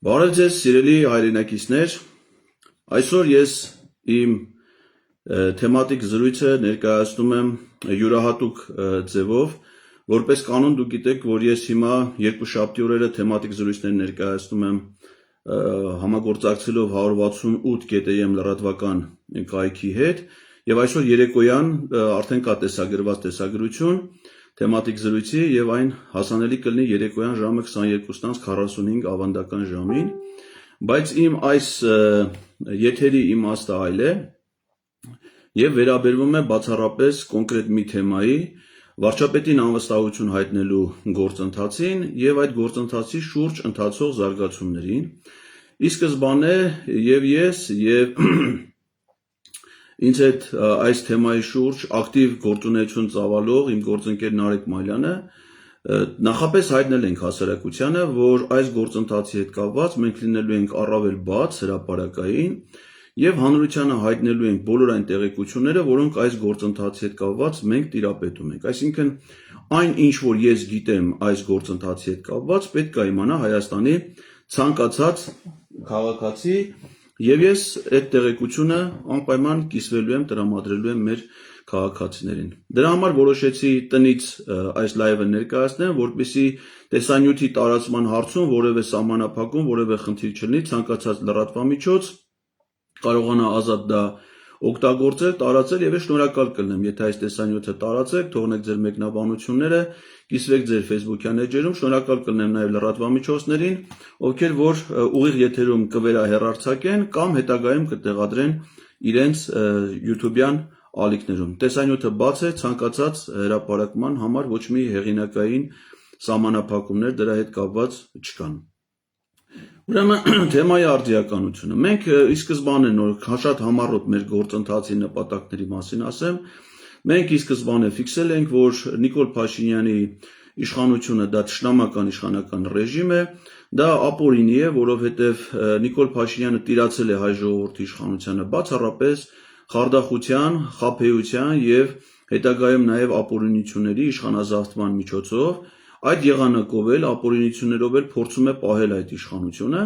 Բարև ձեզ, սիրելի հայրենակիցներ, այսօր ես իմ թեմատիկ զրույցը ներկայացնում եմ յուրահատուկ ձևով, որպես կանոն դուք գիտեք, որ ես հիմա երկուշաբթի օրերը թեմատիկ զրույցներ ներկայացնում եմ համագործակցելով 168.am լրատվական կայքի հետ, եւ այսօր երեկոյան արդեն կա տեսագրված տեսագրություն թեմատիկ զրույցի եւ այն հասանելի կլինի երեկոյան ժամը 22:45 ավանդական ժամին, բայց իմ այս եթերի իմաստը այլ է եւ վերաբերվում է բացառապես կոնկրետ մի թեմայի վարչապետին անվստահություն հայտնելու գործընթացին եւ այդ գործընթացի շուրջ ընթացող զարգացումներին։ Ի սկզբանե եւ ես եւ ինձ հետ այս թեմայի շուրջ ակտիվ գործունեություն ծավալող իմ գործընկեր Նարեկ Մալյանը նախապես հայտնել ենք հասարակությանը, որ այս գործընթացի հետ կապված մենք լինելու ենք առավել բաց, հրապարակային եւ հանրությանը հայտնելու ենք բոլոր այն տեղեկությունները, որոնք այս գործընթացի հետ կապված մենք տիրապետում ենք։ Այսինքն այն ինչ որ ես գիտեմ այս գործընթացի հետ կապված, պետք է իմանա Հայաստանի ցանկացած քաղաքացի եւ ես այդ տեղեկությունը անպայման կիսվելու եմ, տրամադրելու եմ մեր քաղաքացիներին։ Դրա համար որոշեցի տնից այս լայվը ներկայացնեմ, որպեսզի տեսանյութի տարածման հարցում որևէ սահմանափակում, որևէ խնդիր չլինի, ցանկացած լրատվամիջոց կարողանա ազատ դա օգտագործել, տարածել եւ ես շնորհակալ կլինեմ, եթե այս տեսանյութը տարածեք, թողնեք ձեր մեկնաբանությունները, կիսվեք ձեր Facebook-յան էջերում, շնորհակալ կլինեմ նաեւ լրատվամիջոցներին, ովքեր որ ուղիղ եթերում կվերահեռարձակեն կամ հետագայում կտեղադրեն իրենց YouTube-յան ալիքներում։ Տեսանյութը բաց է, ցանկացած հրապարակման համար ոչ մի հեղինակային սահմանափակումներ դրա հետ կապված չկան։ Ուրեմն թեմայի արդիականությունը։ Մենք ի սկզբանե նոր շատ համառոտ մեր գործընթացի նպատակների մասին ասեմ, մենք ի սկզբանե ֆիքսել ենք, որ Նիկոլ Փաշինյանի իշխանությունը դա թշնամական իշխանական ռեժիմ է, դա ապօրինի է, որովհետև Նիկոլ Փաշինյանը տիրացել է հայ ժողովրդի իշխանությանը բացառապես խարդախության, խաբեության եւ հետագայում նաեւ ապօրինությունների իշխանազավթման միջոցով այդ եղանակով էլ ապօրինություններով էլ փորձում է պահել այդ իշխանությունը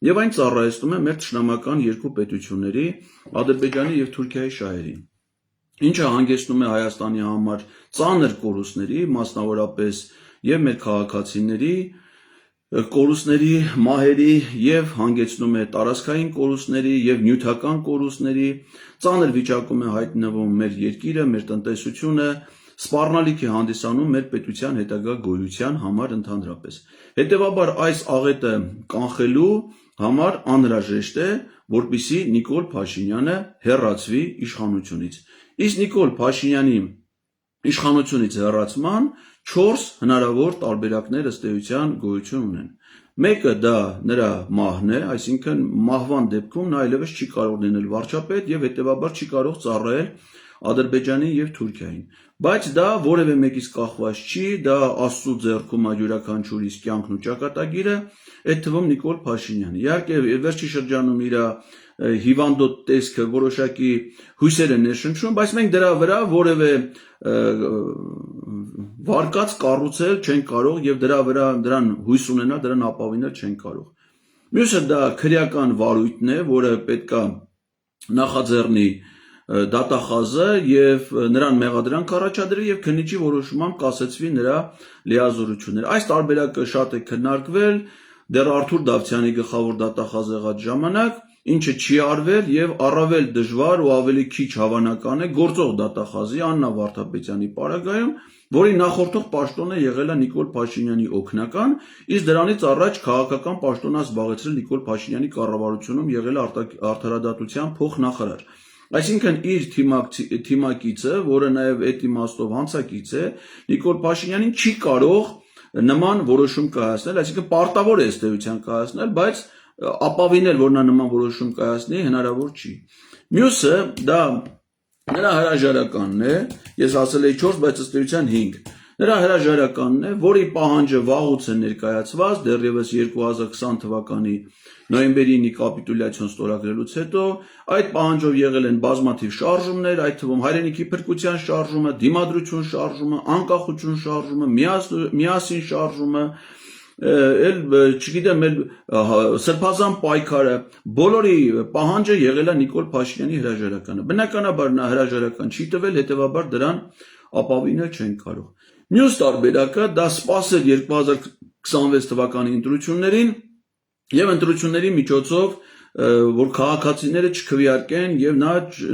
եւ այն ծառայեցնում է մեր թշնամական երկու պետությունների Ադրբեջանի եւ Թուրքիայի շահերին, ինչը հանգեցնում է Հայաստանի համար ծանր կորուստների, մասնավորապես եւ մեր քաղաքացիների կորուստների, մահերի եւ հանգեցնում է տարածքային կորուստների եւ նյութական կորուստների, ծանր վիճակում է հայտնվում մեր երկիրը, մեր տնտեսությունը, սպառնալիք է հանդիսանում մեր պետության հետագա գոյության համար ընդհանրապես։ Հետևաբար այս աղետը կանխելու համար անհրաժեշտ է, որպեսզի Նիկոլ Փաշինյանը հեռացվի իշխանությունից։ Իսկ Նիկոլ Փաշինյանի իշխանությունից հեռացման 4 հնարավոր տարբերակներ ըստ էության գոյություն ունեն։ Մեկը դա նրա մահն է, այսինքն մահվան դեպքում նա այլևս չի կարող լինել վարչապետ եւ հետեւաբար չի կարող ծառայել Ադրբեջանի եւ Թուրքիային, բայց դա որևէ մեկից կախված չի, դա Աստծո ձեռքում է յուրաքանչյուրիս կյանքն ու ճակատագիրը, այդ թվում Նիկոլ Փաշինյանը։ Իհարկե վերջի շրջանում իր հիվանդոտ տեսքը որոշակի հույսեր է ներշնչում, բայց մենք դրա վրա որևէ վարկած կառուցել չենք կարող եւ դրա վրա դրան հույս ունենալ, դրան ապավինել չենք կարող։ Մյուսը դա քրեական վարույթն է, որը պետքա նախաձեռնի դատախազը եւ նրան մեղադրանք առաջադրի եւ քննիչի որոշումով կասեցվի նրա լիազորությունները։ Այս տարբերակը շատ է քննարկվել դեռ Արթուր Դավթյանի գլխավոր դատախազ եղած ժամանակ, ինչը չի արվել եւ առավել դժվար ու ավելի քիչ հավանական է գործող դատախազի Աննա Վարդապետյանի պարագայում, որի նախորդող պաշտոնը եղել է Նիկոլ Փաշինյանի օգնական, իսկ դրանից առաջ քաղաքական պաշտոն զբաղեցրել Նիկոլ Փաշինյանի կառավարությունում եղել արդարադատության փոխնախարար։ Այսինքն իր թիմակիցը, որը նաև այդ իմաստով հանցակից է, Նիկոլ Փաշինյանին չի կարող նման որոշում կայացնել, այսինքն պարտավոր է ըստ էության կայացնել, բայց ապավինել, որ նա նման որոշում կայացնի, հնարավոր չի։ Մյուսը դա նրա հրաժարականն է, ես ասել էի 4, բայց ըստ էության 5։ Նրա հրաժարականն է, որի պահանջը վաղուց է ներկայացված, դեռևս 2020 թվականի նոյեմբերի 9-ի կապիտուլյացիոն ստորագրելուց հետո այդ պահանջով եղել են բազմաթիվ շարժումներ, այդ թվում հայրենիքի փրկության շարժումը, դիմադրություն շարժումը, անկախություն շարժումը, միասին շարժումը, էլ չգիտեմ սրբազան պայքարը բոլորի պահանջը եղել է Նիկոլ Փաշինյանի հրաժարականը բնականաբար նա հրաժարական չի տվել հետևաբար դրան ապավինել չեն կարող մյուս տարբերակը դա սպասել 2026 թվականի ընտրություններին եւ ընտրությունների միջոցով որ քաղաքացիները չքվեարկեն եւ նա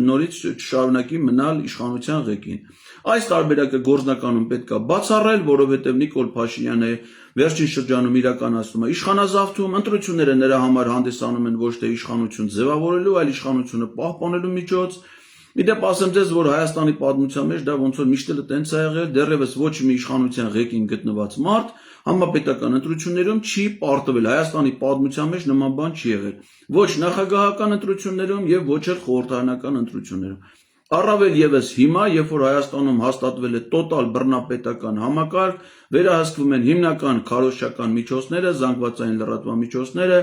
նորից շարունակի մնալ իշխանության ղեկին այս տարբերակը գործնականում պետք է բացառել որովհետեւ Նիկոլ Փաշինյանը վերջին շրջանում իրականացնում է իշխանազավթում ընտրությունները նրա համար հանդիսանում են ոչ թե իշխանություն ձևավորելու այլ իշխանությունը պահպանելու միջոց Իդեպ ասեմ ձեզ, որ Հայաստանի պատմության մեջ դա ոնց որ միշտ էլ տենց է եղել, դեռևս ոչ մի իշխանության ղեկին գտնված մարդ համապետական ընտրություններում չի պարտվել Հայաստանի պատմության մեջ նման բան չի եղել։ Ոչ նախագահական ընտրություններում եւ ոչ էլ խորհրդարանական ընտրություններում։ Առավել եւս հիմա, երբ որ Հայաստանում հաստատվել է տոտալ բռնապետական համակարգ, վերահսկվում են հիմնական քարոզչական միջոցները, զանգվածային լրատվամիջոցները,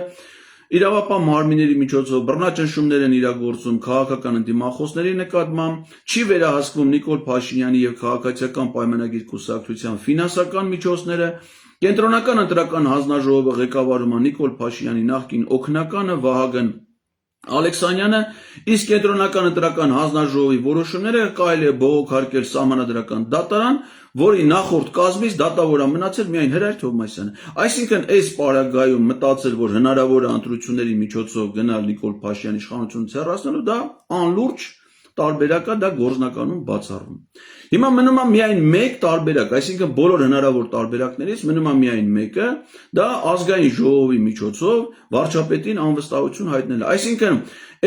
Իրավապահ մարմինների միջոցով բռնաճնշումներ են իրագործում քաղաքական ընդդիմախոսների նկատմամբ, չի վերահսկվում Նիկոլ Փաշինյանի եւ քաղաքացիական պայմանագիր կուսակցության ֆինանսական միջոցները, կենտրոնական ընտրական հանձնաժողովը ղեկավարում է Նիկոլ Փաշինյանի նախկին օգնականը Վահագն Ալեքսանյանը, իսկ կենտրոնական ընտրական հանձնաժողովի որոշումները կարելի է բողոքարկել սահմանադրական դատարան, որի նախորդ կազմից դատավոր է մնացել միայն Հրայր Թովմասյանը։ Այսինքն այս պարագայում մտածել, որ հնարավոր է ընտրությունների միջոցով գնալ Նիկոլ Փաշինյանի իշխանությունից հեռացնելու, դա անլուրջ տարբերակը դա գործնականում բացառվում։ Հիմա մնում է միայն մեկ տարբերակ, այսինքն բոլոր հնարավոր տարբերակներից մնում է միայն մեկը, դա ազգային ժողովի միջոցով վարչապետին անվստահություն հայտնելը։ Այսինքն,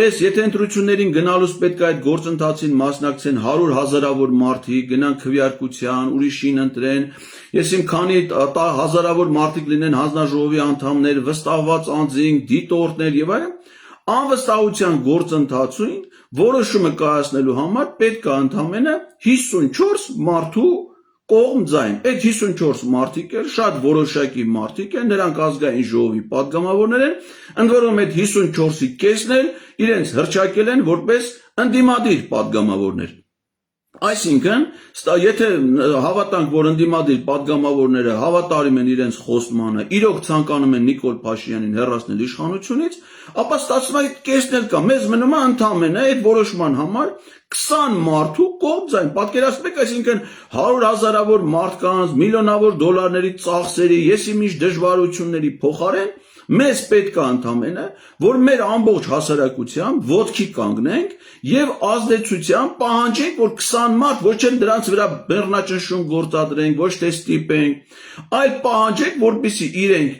եթե ընտրություններին գնալուց պետք է այդ գործընթացին մասնակցեն 100,000-ավոր մարդիկ, գնան քվեարկության, ուրիշին ընտրեն, եսիմ քանի հազարավոր մարդիկ լինեն հանձնաժողովի անդամներ, վստահված անձինք, դիտորդներ եւ այլն, անվստահության գործընթացին որոշումը կայացնելու համար պետք է ընդամենը 54 մարդու կողմ ձայն։ Այդ 54 մարդիկ էլ շատ որոշակի մարդիկ են, նրանք ազգային ժողովի падգամավորներ են, ընդ որում այդ 54-ի կեսն էլ իրենց հռչակել են որպես ընդդիմադիր падգամավորներ։ Այսինքն, եթե հավատանք, որ ընդդիմադիր падգամավորները հավատարիմ են իրենց խոստմանը, իրոք ցանկանում են Նիկոլ Փաշինյանին հեռացնել իշխանությունից, ապա ստացվում է այդ կեսն էլ կա։ Մեզ մնում է ընդամենը այդ որոշման համար 20 մարդու կողմ ձայն։ Պատկերացնեք, այսինքն 100,000-ավոր մարդկանց, միլիոնավոր դոլարների ծախսերի, եսիմինչ դժվարությունների փոխարեն մեզ պետք է ընդամենը, որ մեր ամբողջ հասարակությամբ ոտքի կանգնենք եւ ազդեցությամբ պահանջենք, որ 20 մարդ ոչ թե դրանց վրա բեռնաճնշում գործադրենք, ոչ թե ստիպենք, այլ պահանջենք, որպեսզի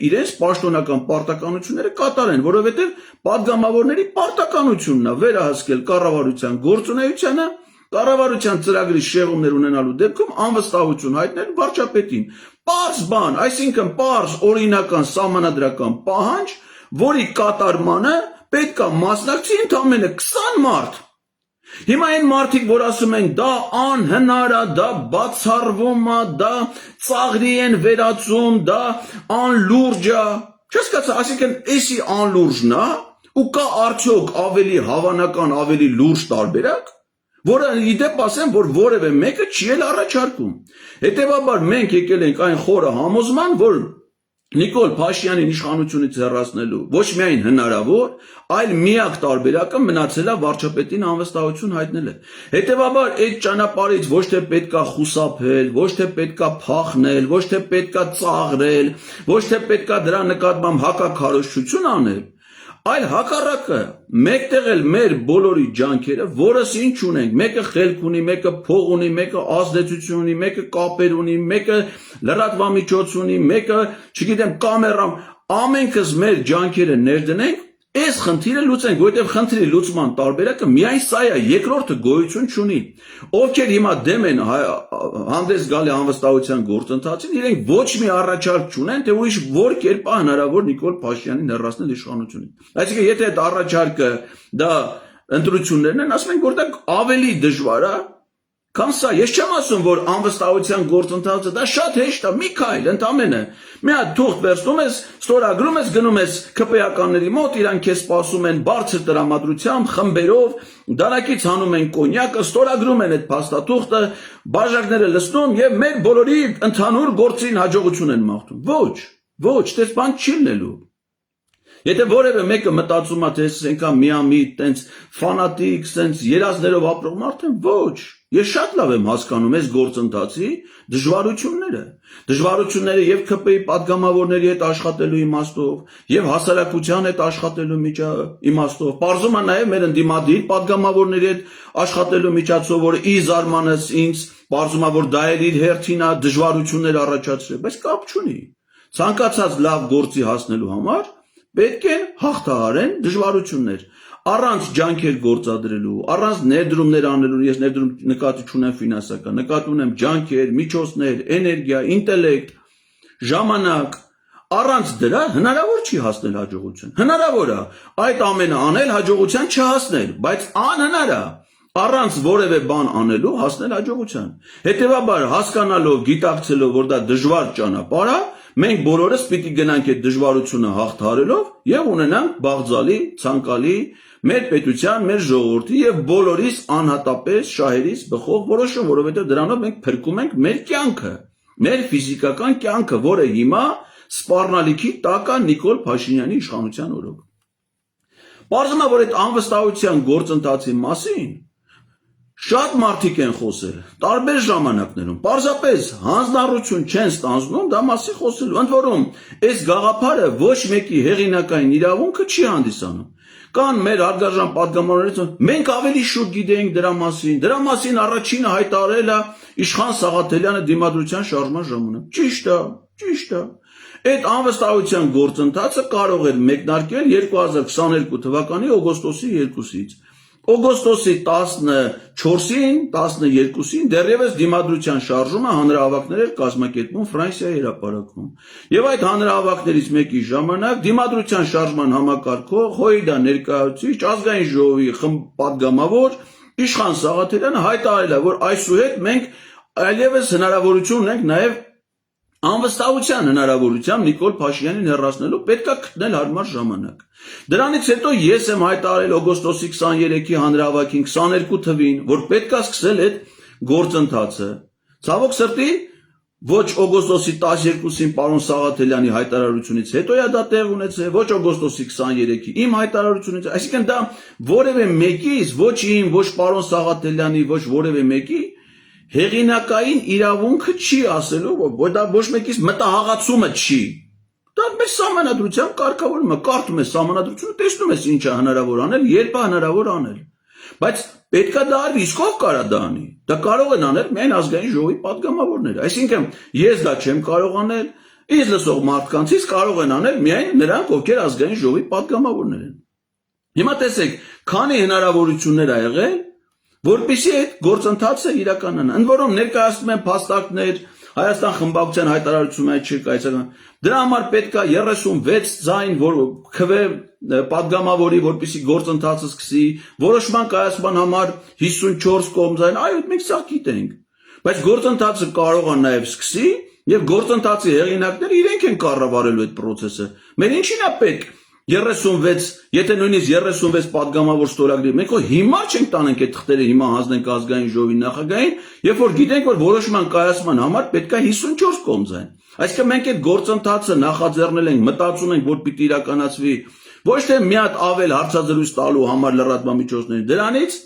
իրենց պաշտոնական պարտականությունները կատարեն, որովհետեւ падգամավորների պարտականությունն է վերահսկել կառավարության գործունեությանը Կառավարության ծրագրի շեղումներ ունենալու դեպքում անվստահություն հայտնել վարչապետին։ Պարզ բան, այսինքն պարզ օրինական սահմանադրական պահանջ, որի կատարմանը պետք է մասնակցի ընդամենը 20 մարդ։ Հիմա այն մարդիկ, որ ասում են դա անհնար է, դա բացառվում է, դա ծաղրի են վերածում, դա անլուրջ է։ Չհասկացա, այսինքն էսի անլուրջն է, ու կա արդյոք ավելի հավանական, ավելի լուրջ տարբերակ, որը իդեպ ասեմ, որ որևէ մեկը չի էլ առաջարկում։ Հետևաբար մենք եկել ենք այն խորը համոզման, որ Նիկոլ Փաշինյանին իշխանությունից հեռացնելու ոչ միայն հնարավոր, այլ միակ տարբերակը մնացել է վարչապետին անվստահություն հայտնելը։ Հետևաբար այդ ճանապարհից ոչ թե պետքա խուսափել, ոչ թե պետքա փախնել, ոչ թե պետքա ծաղրել, ոչ թե պետքա դրա նկատմամբ հակաքարոզչություն անել, այլ հակառակը մեկտեղ էլ մեր բոլորի ջանքերը, որս ինչ ունենք, մեկը խելք ունի, մեկը փող ունի, մեկը ազդեցություն ունի, մեկը կապեր ունի, մեկը լրատվամիջոց ունի, մեկը, չգիտեմ, կամերա, ամենքս մեր ջանքերը ներդնենք, այս խնդիրը լուծենք, որովհետև խնդրի լուծման տարբերակը միայն սա է, երկրորդը գոյություն չունի։ Ովքեր հիմա դեմ են հանդես գալի անվստահության գործընթացին, իրենք ոչ մի առաջարկ չունեն, թե ուրիշ որ կերպ է հնարավոր Նիկոլ Փաշինյանին հեռացնել իշխանությունից։ Այսինքն, եթե այդ առաջարկը դա ընտրություններն են, ասում ենք, որ դա ավելի դժվար է, քան սա։ Ես չեմ ասում, որ անվստահության գործընթացը դա շատ հեշտ է, մի քայլ ընդամենը։ Մի հատ թուղթ վերցնում ես, ստորագրում ես, գնում ես ԿՊ-ականների մոտ, իրանք քեզ սպասում են բարձր տրամադրությամբ, խմբերով, դանակից հանում են կոնյակը, ստորագրում են այդ փաստաթուղթը, բաժակները լցնում եւ մեր բոլորի ընդհանուր գործին հաջողություն են մաղթում։ Ոչ, Ոչ, դες բան չի լինելու։ Եթե որևէ մեկը մտածում է, թե այսինքն միամիտ, տենց ֆանատիկ, տենց երազներով ապրող մարդ եմ, ոչ։ Ես շատ լավ եմ հասկանում այս գործընթացի դժվարությունները եւ ԿՊ-ի падգամավորների հետ աշխատելու իմաստով, եւ հասարակության հետ աշխատելու իմաստով, բարձում է նաեւ մեր ընդդիմադիր падգամավորների հետ աշխատելու միջոցով, որը ի զարմանս ինձ բարձում է, որ դա էլ իր հերթին է դժվարություններ առաջացրել, բայց կապ չունի։ Ցանկացած լավ գործի հասնելու համար պետք է հաղթահարեն դժվարություններ, առանց ջանքեր գործադրելու, առանց ներդրումներ անելու, ես ներդրում նկատի չունեմ ֆինանսական, նկատի ունեմ ջանքեր, միջոցներ, էներգիա, ինտելեկտ, ժամանակ, առանց դրա հնարավոր չի հասնել հաջողության։ Հնարավոր է այդ ամենը անել հաջողության չհասնել, բայց անհնար է առանց որևէ բան անելու հասնել հաջողության։ Հետևաբար հասկանալով, գիտակցելով, որ դա դժվար ճանապարհ է, մենք բոլորս պիտի գնանք այդ դժվարությունը հաղթահարելով եւ ունենանք բաղձալի, ցանկալի մեր պետության, մեր ժողովրդի եւ բոլորիս անհատապես շահերից բխող որոշում, որովհետեւ դրանով մենք փրկում ենք մեր կյանքը, մեր ֆիզիկական կյանքը, որը հիմա սպառնալիքի տակ է Նիկոլ Փաշինյանի իշխանության օրոք։ Պարզվում է, որ այդ անվստահության գործընթացի մասին շատ մարդիկ են խոսել, տարբեր ժամանակներում, պարզապես հանձնառություն չեն ստանձնում դա մասի խոսելու, ընդ որում, այս գաղափարը ոչ մեկի հեղինակային իրավունքը չի հանդիսանում։ Կան մեր հարգարժան պատգամավորներից, մենք ավելի շուտ գիտենք դրա մասին առաջինը հայտարարել է Իշխան Սաղաթելյանը դիմադրության շարժման ժամանակ։ Ճիշտ է։ Այդ անվստահության գործընթացը կարող էր մեկնարկել 2022 թվականի օգոստոսի 2-ից։ Օգոստոսի 14-ին, 12-ին դեռևս դիմադրության շարժումը հանրահավաքներ էր կազմակերպում Ֆրանսիայի հրապարակում։ Եվ այդ հանրահավաքներից մեկի ժամանակ դիմադրության շարժման համակարգող ՀՅԴ ներկայացուցիչ ազգային ժողովի պատգամավոր Իշխան Սաղաթելյանը հայտարարել է, որ այսուհետ մենք այլևս հնարավորություն ունենք նաև անվստահության հնարավորությամբ Նիկոլ Փաշինյանին հեռացնելու պետքա գտնել հարմար ժամանակ։ Դրանից հետո ես եմ հայտարարել օգոստոսի 23-ի հանրահավաքին 22 թվին, որ պետքա սկսել այդ գործընթացը։ Ցավոք սրտի, ոչ օգոստոսի 12-ին պարոն Սաղաթելյանի հայտարարությունից հետո է դա տեղ ունեցել, ոչ օգոստոսի 23-ի իմ հայտարարությունից, այսինքն դա որևէ մեկից, ոչ իմ, ոչ պարոն Սաղաթելյանի, ոչ որևէ մեկի հեղինակային իրավունքը չի ասելու, որ դա ոչ մեկից մտահաղացումը չի։ Դա մեր սահմանադրությամբ կարգավորվում է, կարդում ես սահմանադրությունը, տեսնում ես ինչ է հնարավոր անել, երբ է հնարավոր անել։ Բայց պետքա դա արվի, իսկ ով կարա դա անի։ Դա կարող են անել միայն ազգային ժողովի պատգամավորները։ Այսինքն ես դա չեմ կարող անել, ինձ լսող մարդկանցից կարող են անել միայն նրանք, ովքեր ազգային ժողովի պատգամավորներ են։ Հիմա տեսեք, քանի հնարավորություններ ա եղել, որպեսզի այդ գործընթացը իրականանա։ Ընդ որում ներկայացնում են փաստարկներ, Հայաստան խմբակցության հայտարարությունը չկայացական։ Դրա համար պետք է 36 ձայն, որ քվե պատգամավորի, որպեսզի գործընթացը սկսի, որոշման կայացման համար 54 կողմձայն, այո, մենք սա գիտենք։ Բայց գործընթացը կարող է նաև սկսի, եւ գործընթացի հեղինակները իրենք են կառավարելու այդ process-ը։ Մեր ինչին է պետք 36, եթե նույնիսկ 36 պատգամավոր ստորագրի, մենք հիմա չենք տանենք այդ թղթերը, հիմա հանձնենք ազգային ժողովի նախագահին, երբ որ գիտենք, որ որոշման կայացման համար պետք է 54 կողմձայն։ Այսինքն մենք այդ գործընթացը նախաձեռնել ենք, մտածում ենք, որ պիտի իրականացվի ոչ թե մի հատ ավել հարցազրույց տալու համար լրատվամիջոցների, դրանից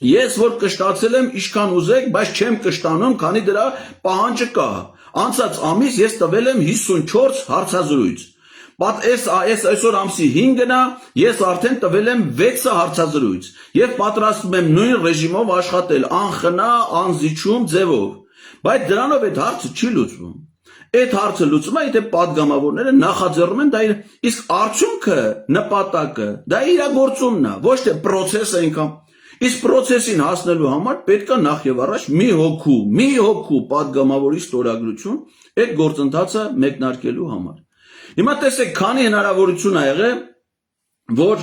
ես որ կշտացել եմ ինչքան ուզեք, բայց չեմ կշտանում, քանի դրա պահանջը կա։ Անցած ամիս ես տվել եմ 54 հարցազրույց։ Այսօր ամսի 5-ն է, ես արդեն տվել եմ 6 հարցազրույց եւ պատրաստվում եմ նույն ռեժիմով աշխատել, անխնա, անզիջում ձևով։ Բայց դրանով այդ հարցը չի լուծվում։ Այդ հարցը լուծում է, եթե պատգամավորները նախաձեռնում են դա իսկ արդյունքը, նպատակը, դա իրագործումն է, ոչ թե process-ը ինքան։ Իսկ process-ին հասնելու համար պետք է նախ եւ առաջ մի հոգու պատգամավորի ստորագրություն այդ գործընթացը մեկնարկելու համար։ Հիմա տեսեք, քանի հնարավորություն ա եղել, որ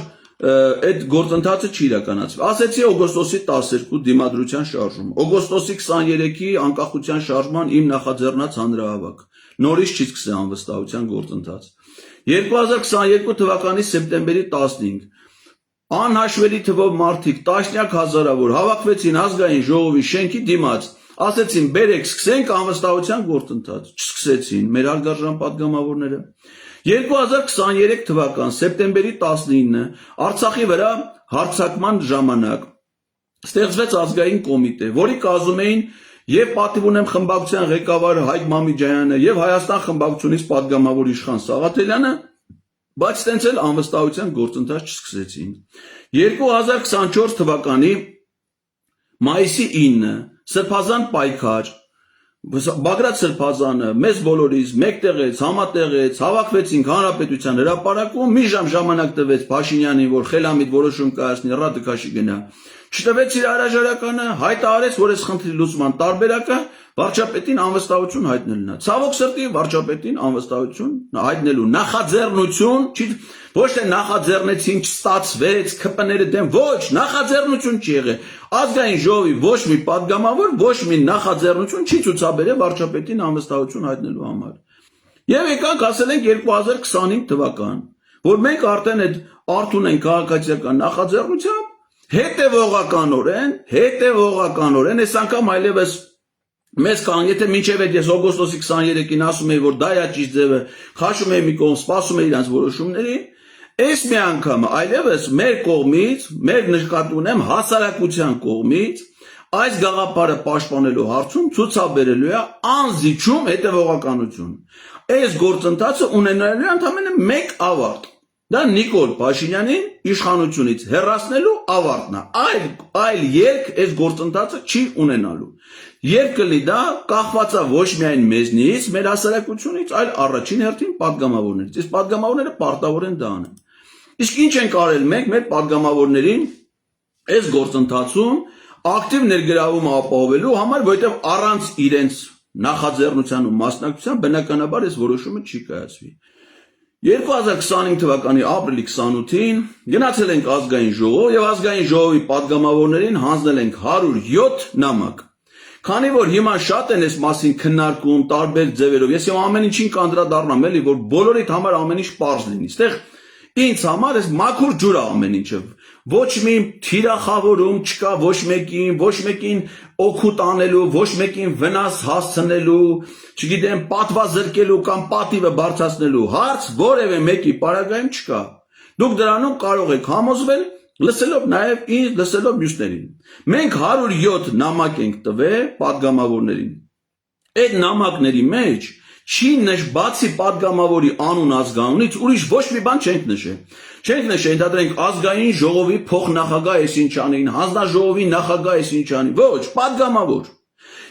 այդ գործընթացը չի իրականացվի։ Ասեցի օգոստոսի 12 դիմադրության շարժում, օգոստոսի 23-ի անկախության շարժման իմ նախաձեռնած հանրահավաք։ Նորից չի սկսել անվստահության գործընթաց։ 2022 թվականի սեպտեմբերի 15 անհաշվելի թվով մարդիկ, տասնյակ հազարավոր հավաքվեցին ազգային ժողովի շենքի դիմաց, ասեցին բերեք սկսենք անվստահության գործընթաց, չսկսեցին մեր հարգարժան падգամավորները։ 2023 թվական սեպտեմբերի 19-ը Արցախի վրա հարձակման ժամանակ ստեղծվեց ազգային կոմիտե, որի կազմում էին եւ պատիվ ունեմ խմբակցության ղեկավար Հայկ Մամիջյանը եւ Հայաստան խմբակցությունից падգամավոր Իշխան Սաղաթելյանը, բայց տենց էլ անվստահության գործընթաց չսկսեցին։ 2024 թվականի մայիսի 9-ը Սրբազան պայքար Բագրատ Սրբազանը մեզ բոլորից մեկտեղեց, համատեղեց, հավաքվեցինք Հանրապետության հրապարակում, մի ժամ ժամանակ տվեց Փաշինյանին, որ խելամիտ որոշում կայացնի, ռադիկաշի գնա։ Չտվեց իր հրաժարականը, հայտարարեց, որ այս խնդրի լուծման տարբերակը վարչապետին անվստահություն հայտնելն է։ Ցավոք սրտի վարչապետին անվստահություն հայտնելու նախաձեռնություն, ոչ թե նախաձեռնեցին, չստացվեց, ԿՊ-ները դեմ, ոչ, նախաձեռնություն չի եղել։ Ազգային ժողովի ոչ մի падգամավոր, ոչ մի նախաձեռնություն չի ցուցաբերել վարչապետին անվստահություն հայտնելու համար։ Եվ եկանք ասել ենք 2025 թվական, որ մենք արդեն այդ արթուն ենք քաղաքացիական նախաձեռնությամբ հետևողականորեն, այս անգամ այլևս մեզ կան, եթե մինչև այդ ես օգոստոսի 23-ին ասում էի, որ դա է ճիշտ ձևը, խաշում էի մի կողմ, սպասում էի իրանց որոշումների, այս մի անգամ այլևս մեր կողմից, մեր նկատի ունեմ հասարակության կողմից, այս գաղափարը պաշտպանելու հարցում ցուցաբերելու է անզիջում հետևողականություն։ Այս գործընթացը ունենալու է ընդամենը մեկ ավարտ։ Դա Նիկոլ Փաշինյանին իշխանությունից հեռացնելու ավարտն է։ Այլ ելք այս գործընթացը չի ունենալու։ Երկլի դա կախված է ոչ միայն մեզնից, մեր հասարակությունից, այլ առաջին հերթին падգամավորներից։ Իսկ падգամավորները պարտավոր են դա անեն։ Իսկ ինչ ենք արել մենք մեր падգամավորներին այս գործընթացում ակտիվ ներգրավում ապահովելու համար, որովհետև առանց իրենց նախաձեռնության ու մասնակցության բնականաբար այս որոշումը չի կայացվի։ 2025 թվականի ապրիլի 28-ին գնացել ենք ազգային ժողով եւ ազգային ժողովի падգամավորներին հանձնել ենք 107 նամակ։ Քանի որ հիմա շատ են այս մասին քննարկում տարբեր ձևերով, ես ամեն ինչին կանդրադառնամ, էլի, որ բոլորիդ համար ամեն ինչ պարզ լինի։ Այստեղ ինձ համար այս մաքուր ջուր է ամեն ինչը։ Ոչ մի թիրախավորում չկա ոչ մեկին օգուտ անելու, ոչ մեկին վնաս հասցնելու, չգիտեմ, պատվազրկելու կամ պատիվը բարձրացնելու հարց որևէ մեկի պարագայում չկա։ Դուք դրանում կարող եք համոզվել, լսելով նաև ինձ, լսելով մյուսներին։ Մենք 107 նամակ ենք տվել падգամավորներին։ Այդ նամակների մեջ չի բացի падգամավորի անուն ազգանունից ուրիշ ոչ մի բան չենք նշել։ Չենք նշել, ընդհանրենք ազգային ժողովի փոխնախագահ Էսինչյանին, հանձնաժողովի նախագահ Էսինչյանին, ոչ, падգամավոր։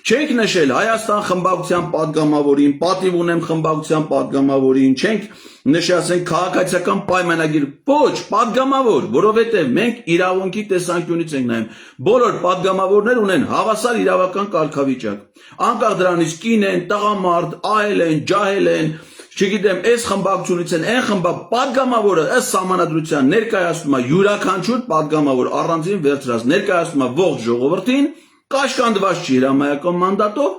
Չենք նշել Հայաստան խմբակցության падգամավորին, պատիվ ունեմ խմբակցության падգամավորին, չենք նշել, ասենք քաղաքացիական պայմանագիր, ոչ, падգամավոր, որովհետև մենք իրավունքի տեսանկյունից ենք նայում։ Բոլոր падգամավորներ ունեն հավասար իրավական կարգավիճակ։ Անկախ դրանից կին են, տղամարդ, այլ են, ջահել են, չգիտեմ, այս խմբակցությունից են, այն падգամավորը ըստ սահմանադրության ներկայացնում է յուրաքանչյուր падգամավոր առանձին վերցրած ներկայացնում է ողջ ժողովրդին, կաշկանդված չի հրամայական մանդատով,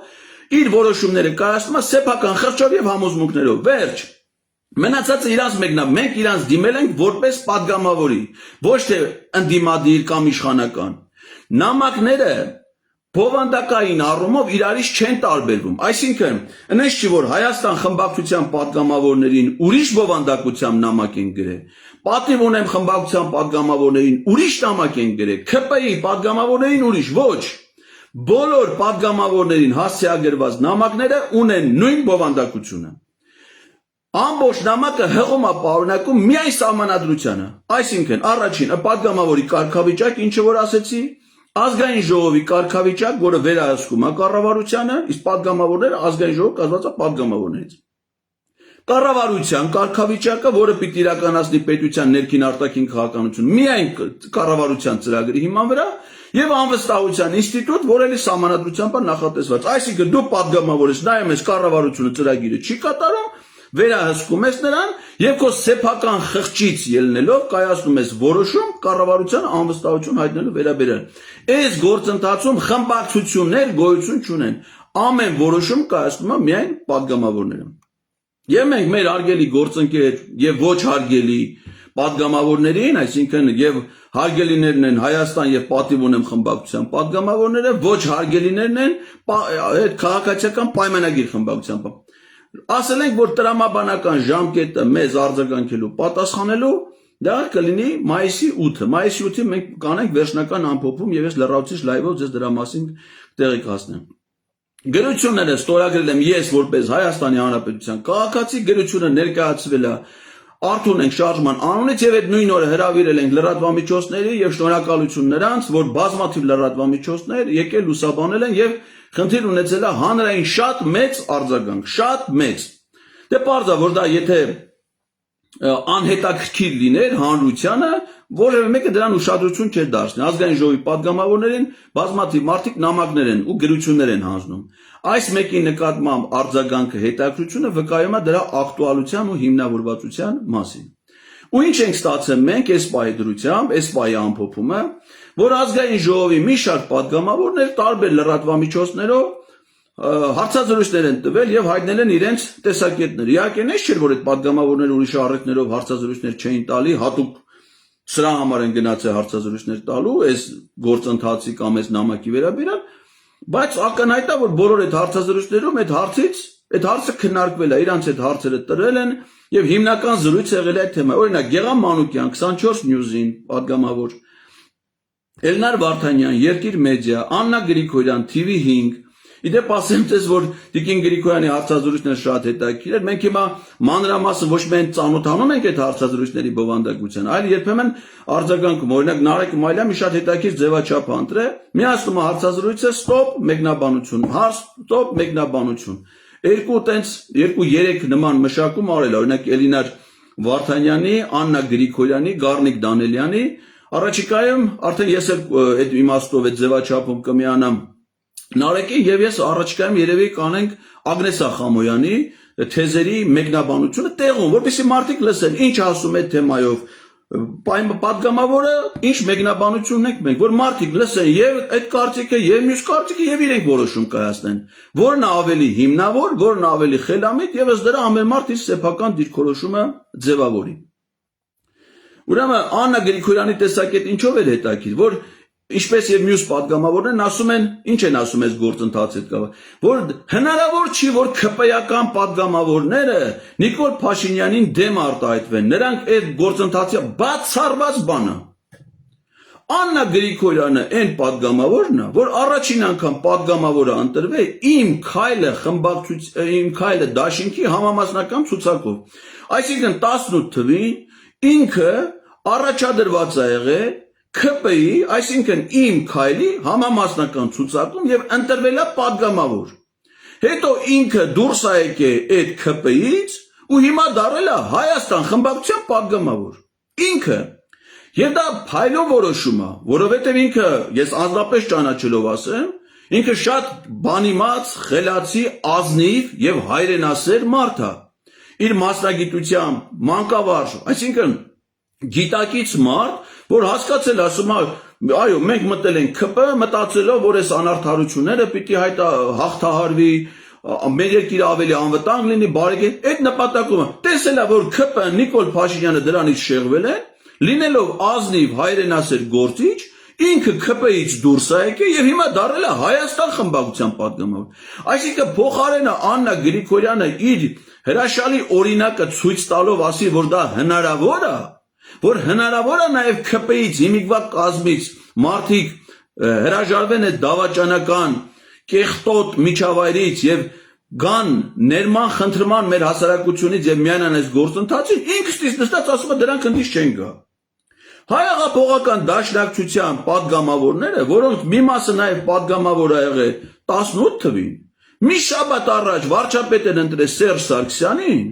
իր որոշումները կայացնում է սեփական խղճով եւ համոզմունքներով։ Վերջ։ Մնացածը իրանց մեկնա, մենք իրանց դիմել ենք որպես падգամավորի, ոչ թե ընդդիմադիր կամ իշխանական։ Նամակները բովանդակային առումով իրարից չեն տարբերվում, այսինքն, այնպես չի, որ Հայաստան խմբակցության падգամավորներին ուրիշ բովանդակությամբ նամակ են գրել, պատիվ ունեմ խմբակցության падգամավորներին ուրիշ նամակ են գրել, ԿՊ-ի падգամավորներին ուրիշ, ոչ, բոլոր падգամավորներին հասցեագրված նամակները ունեն նույն բովանդակությունը։ Ամբողջ նամակը հղում է պարունակում միայն սահմանադրությանը, այսինքն, առաջին, падգամավորի կարգավիճակ, ինչը որ ասեցի, ազգային ժողովի կարգավիճակ, որը վերահսկում է կառավարությանը, իսկ падգամավորները ազգային ժողով կազմված է падգամավորներից։ Կառավարության կարգավիճակը, որը պիտի իրականացնի պետության ներքին արտաքին քաղաքականություն, միայն կառավարության ծրագրի հիման վրա, եւ անվստահության ինստիտուտ, որ էլի սահմանադրությամբ է նախատեսված։ Այսինքն դու падգամավոր ես, նայում ես կառավարությունը ծրագիրը չի կատարում, վերահսկում ես նրան եւ քո սեփական խղճից ելնելով կայացնում ես որոշում կառավարության անվստահություն հայտնելու վերաբերյալ։ Այս գործընթացում խմբակցություններ գոյություն չունեն։ Ամեն որոշում կայացնում է միայն падգամավորները։ Եվ մենք մեր հարգելի գործընկեր եւ ոչ հարգելի պատգամավորներին, այսինքն եւ հարգելիներն են Հայաստան եւ պատիվ ունեմ խմբակցության պատգամավորները, ոչ հարգելիներն են այդ քաղաքացիական պայմանագիր խմբակցության։ Ասել ենք, որ տրամաբանական ժամկետը մեզ արձագանքելու պատասխանելու դա կլինի մայիսի 8-ը։ Մայիսի 8-ին մենք կանենք վերջնական ամփոփում եւ ես լրացուցիչ լայվով ձեզ դրա մասին տեղի կհասնեմ։ Գրությունները ստորագրել եմ ես որպես Հայաստանի Հանրապետության քաղաքացի, գրությունը ներկայացվել է Արթուն ենք շարժման անունից եւ այդ նույն օրը հրավիրել ենք լրատվամիջոցների եւ շնորհակալություն նրանց, որ բազմաթիվ լրատվամիջոցներ եկել լուսաբանել են եւ խնդիր ունեցել է հանրային շատ մեծ արձագանք, շատ մեծ։ Դե պարզ է, որ դա եթե անհետաքրքիր լիներ հանրությանը, որևէ մեկը դրան ուշադրություն չէր դարձնի։ Ազգային ժողովի պատգամավորներին բազմաթիվ մարդիկ նամակներ են ու գրություններ են հանձնում։ Այս մեկի նկատմամբ արձագանքը հետաքրությունը վկայում է դրա ակտուալության ու հիմնավորվածության մասին։ Ու ինչ ենք ստացել մենք այս պահի դրությամբ, այս պահի ամփոփումը, որ ազգային ժողովի մի շարք պատգամավորներ տարբեր լրատվամիջոցներով հարցազրույցներ են տվել եւ հայտնել են իրենց տեսակետները։ Իհարկե նես չէր, որ այդ պատգամավորները ուրիշ առիթներով հարցազրույցներ չէին տալի, հատուկ սրա համար են գնացել հարցազրույցներ տալու, այս գործընթացի կամ այս նամակի վերաբերյալ, բայց ակնհայտ է, որ բոլոր այդ հարցազրույցներում այդ հարցը քննարկվել է, իրանց այդ հարցերը տրվել են եւ հիմնական զրույց եղել է այդ թեմա։ Օրինակ Գեղամ Մանուկյան 24 News-ին պատգամավոր, Էլնար Վարդանյան, Երկիր մեդիա, Աննա Գրիգորյան, TV5 Իդեպ ասեմ ձեզ, որ Տիկին Գրիգորյանի հարցազրույցները շատ հետաքրքիր էր։ Մենք հիմա մանրամասը ոչ միայն ծանոթանում ենք այդ հարցազրույցների բովանդակության, այլ երբեմն արձագանքում, օրինակ Նարեկ Մայլյանը մի շատ հետաքրքիր ձևաչափ ընտրել, միացնում է հարցազրույցը ստոպ մեկնաբանություն, հարց ստոպ մեկնաբանություն։ Երկու 3 նման մշակում արել, օրինակ Էլինար Վարդանյանի, Աննա Գրիգորյանի, Գառնիկ Դանելյանի, առաջիկայում արդեն ես այդ իմաստով այդ ձևաչափում կմիանամ Նարեկի եւ ես առաջիկայում երևի կանենք Ագնեսա Խամոյանի թեզերի մեկնաբանությունը տեղում, որպեսզի մարդիկ լսեն ինչ ասում է թեմայով պատգամավորը, ինչ մեկնաբանություն ունենք մենք, որ մարդիկ լսեն եւ այդ կարծիքը եւ մյուս կարծիքը եւ իրենք որոշում կայացնեն, որն ավելի հիմնավոր, որն ավելի խելամիտ եւ ըստ դրա ամեն մարդ իր սեփական դիրքորոշումը ձևավորի։ Ուրեմն Աննա Գրիգորյանի տեսակետ ինչով էր հետաքրքիր, որ Ինչպես եւ մյուս պատգամավորներն ասում են, ինչ են ասում այս գործընթացի հետ կապ, որ հնարավոր չի, որ ԿՊ-ական պատգամավորները Նիկոլ Փաշինյանին դեմ արտահայտվեն, նրանք այդ գործընթացի բացառված բանը։ Աննա Գրիգորյանը այն պատգամավորն է, որ առաջին անգամ պատգամավորը ընտրվել իմ քայլը դաշինքի համամասնական ցուցակով։ Այսինքն 18 թվին ինքը առաջադրված է եղել ԿՊ-ի, այսինքն իմ քայլի համամասնական ցուցակում եւ ընտրվել է պատգամավոր։ Հետո ինքը դուրս է եկել այդ ԿՊ-ից ու հիմա դառել է Հայաստան խմբակցության պատգամավոր։ Ինքը եւ դա փայլով որոշում է, որովհետեւ ինքը ես անձնապես ճանաչելով ասեմ, ինքը շատ բանիմաց, խելացի, ազնիվ եւ հայրենասեր մարդ է։ Իր մասնագիտությամբ մանկավարժ, այսինքն գիտակից մարդ, որ հասկացել ասում է, այո, մենք մտել ենք ԿՊ, մտածելով, որ այս անարդարությունները պիտի հաղթահարվի, մեր երկիրը ավելի անվտանգ լինի, բարեկետ, այդ նպատակումը։ Տեսել է, որ ԿՊ Նիկոլ Փաշինյանը դրանից շեղվել է, լինելով ազնիվ հայրենասեր գործիչ, ինքը ԿՊ-ից դուրս է եկել եւ հիմա դառել է Հայաստան խմբակցության պատգամավոր։ Այսինքն փոխարենը Աննա Գրիգորյանը իր հրաշալի օրինակը ցույց տալով ասի, որ դա հնարավոր է, որ հնարավոր է նաև ԿՊ-ից հիմիկվա կազմից մարդիկ հրաժարվեն այդ դավաճանական կեղտոտ միջավայրից եւ գան ներման խնդրման մեր հասարակությունից եւ միանան այս գործընթացին, ինքստից նստած ասում է դրանք ընդից չեն գա։ Հայ-աղափողական դաշնակցության պատգամավորները, որոնք մի մասը նաև պատգամավոր ա եղել 18 թվին, մի շաբաթ առաջ վարչապետ են ընտրել Սերժ Սարգսյանին,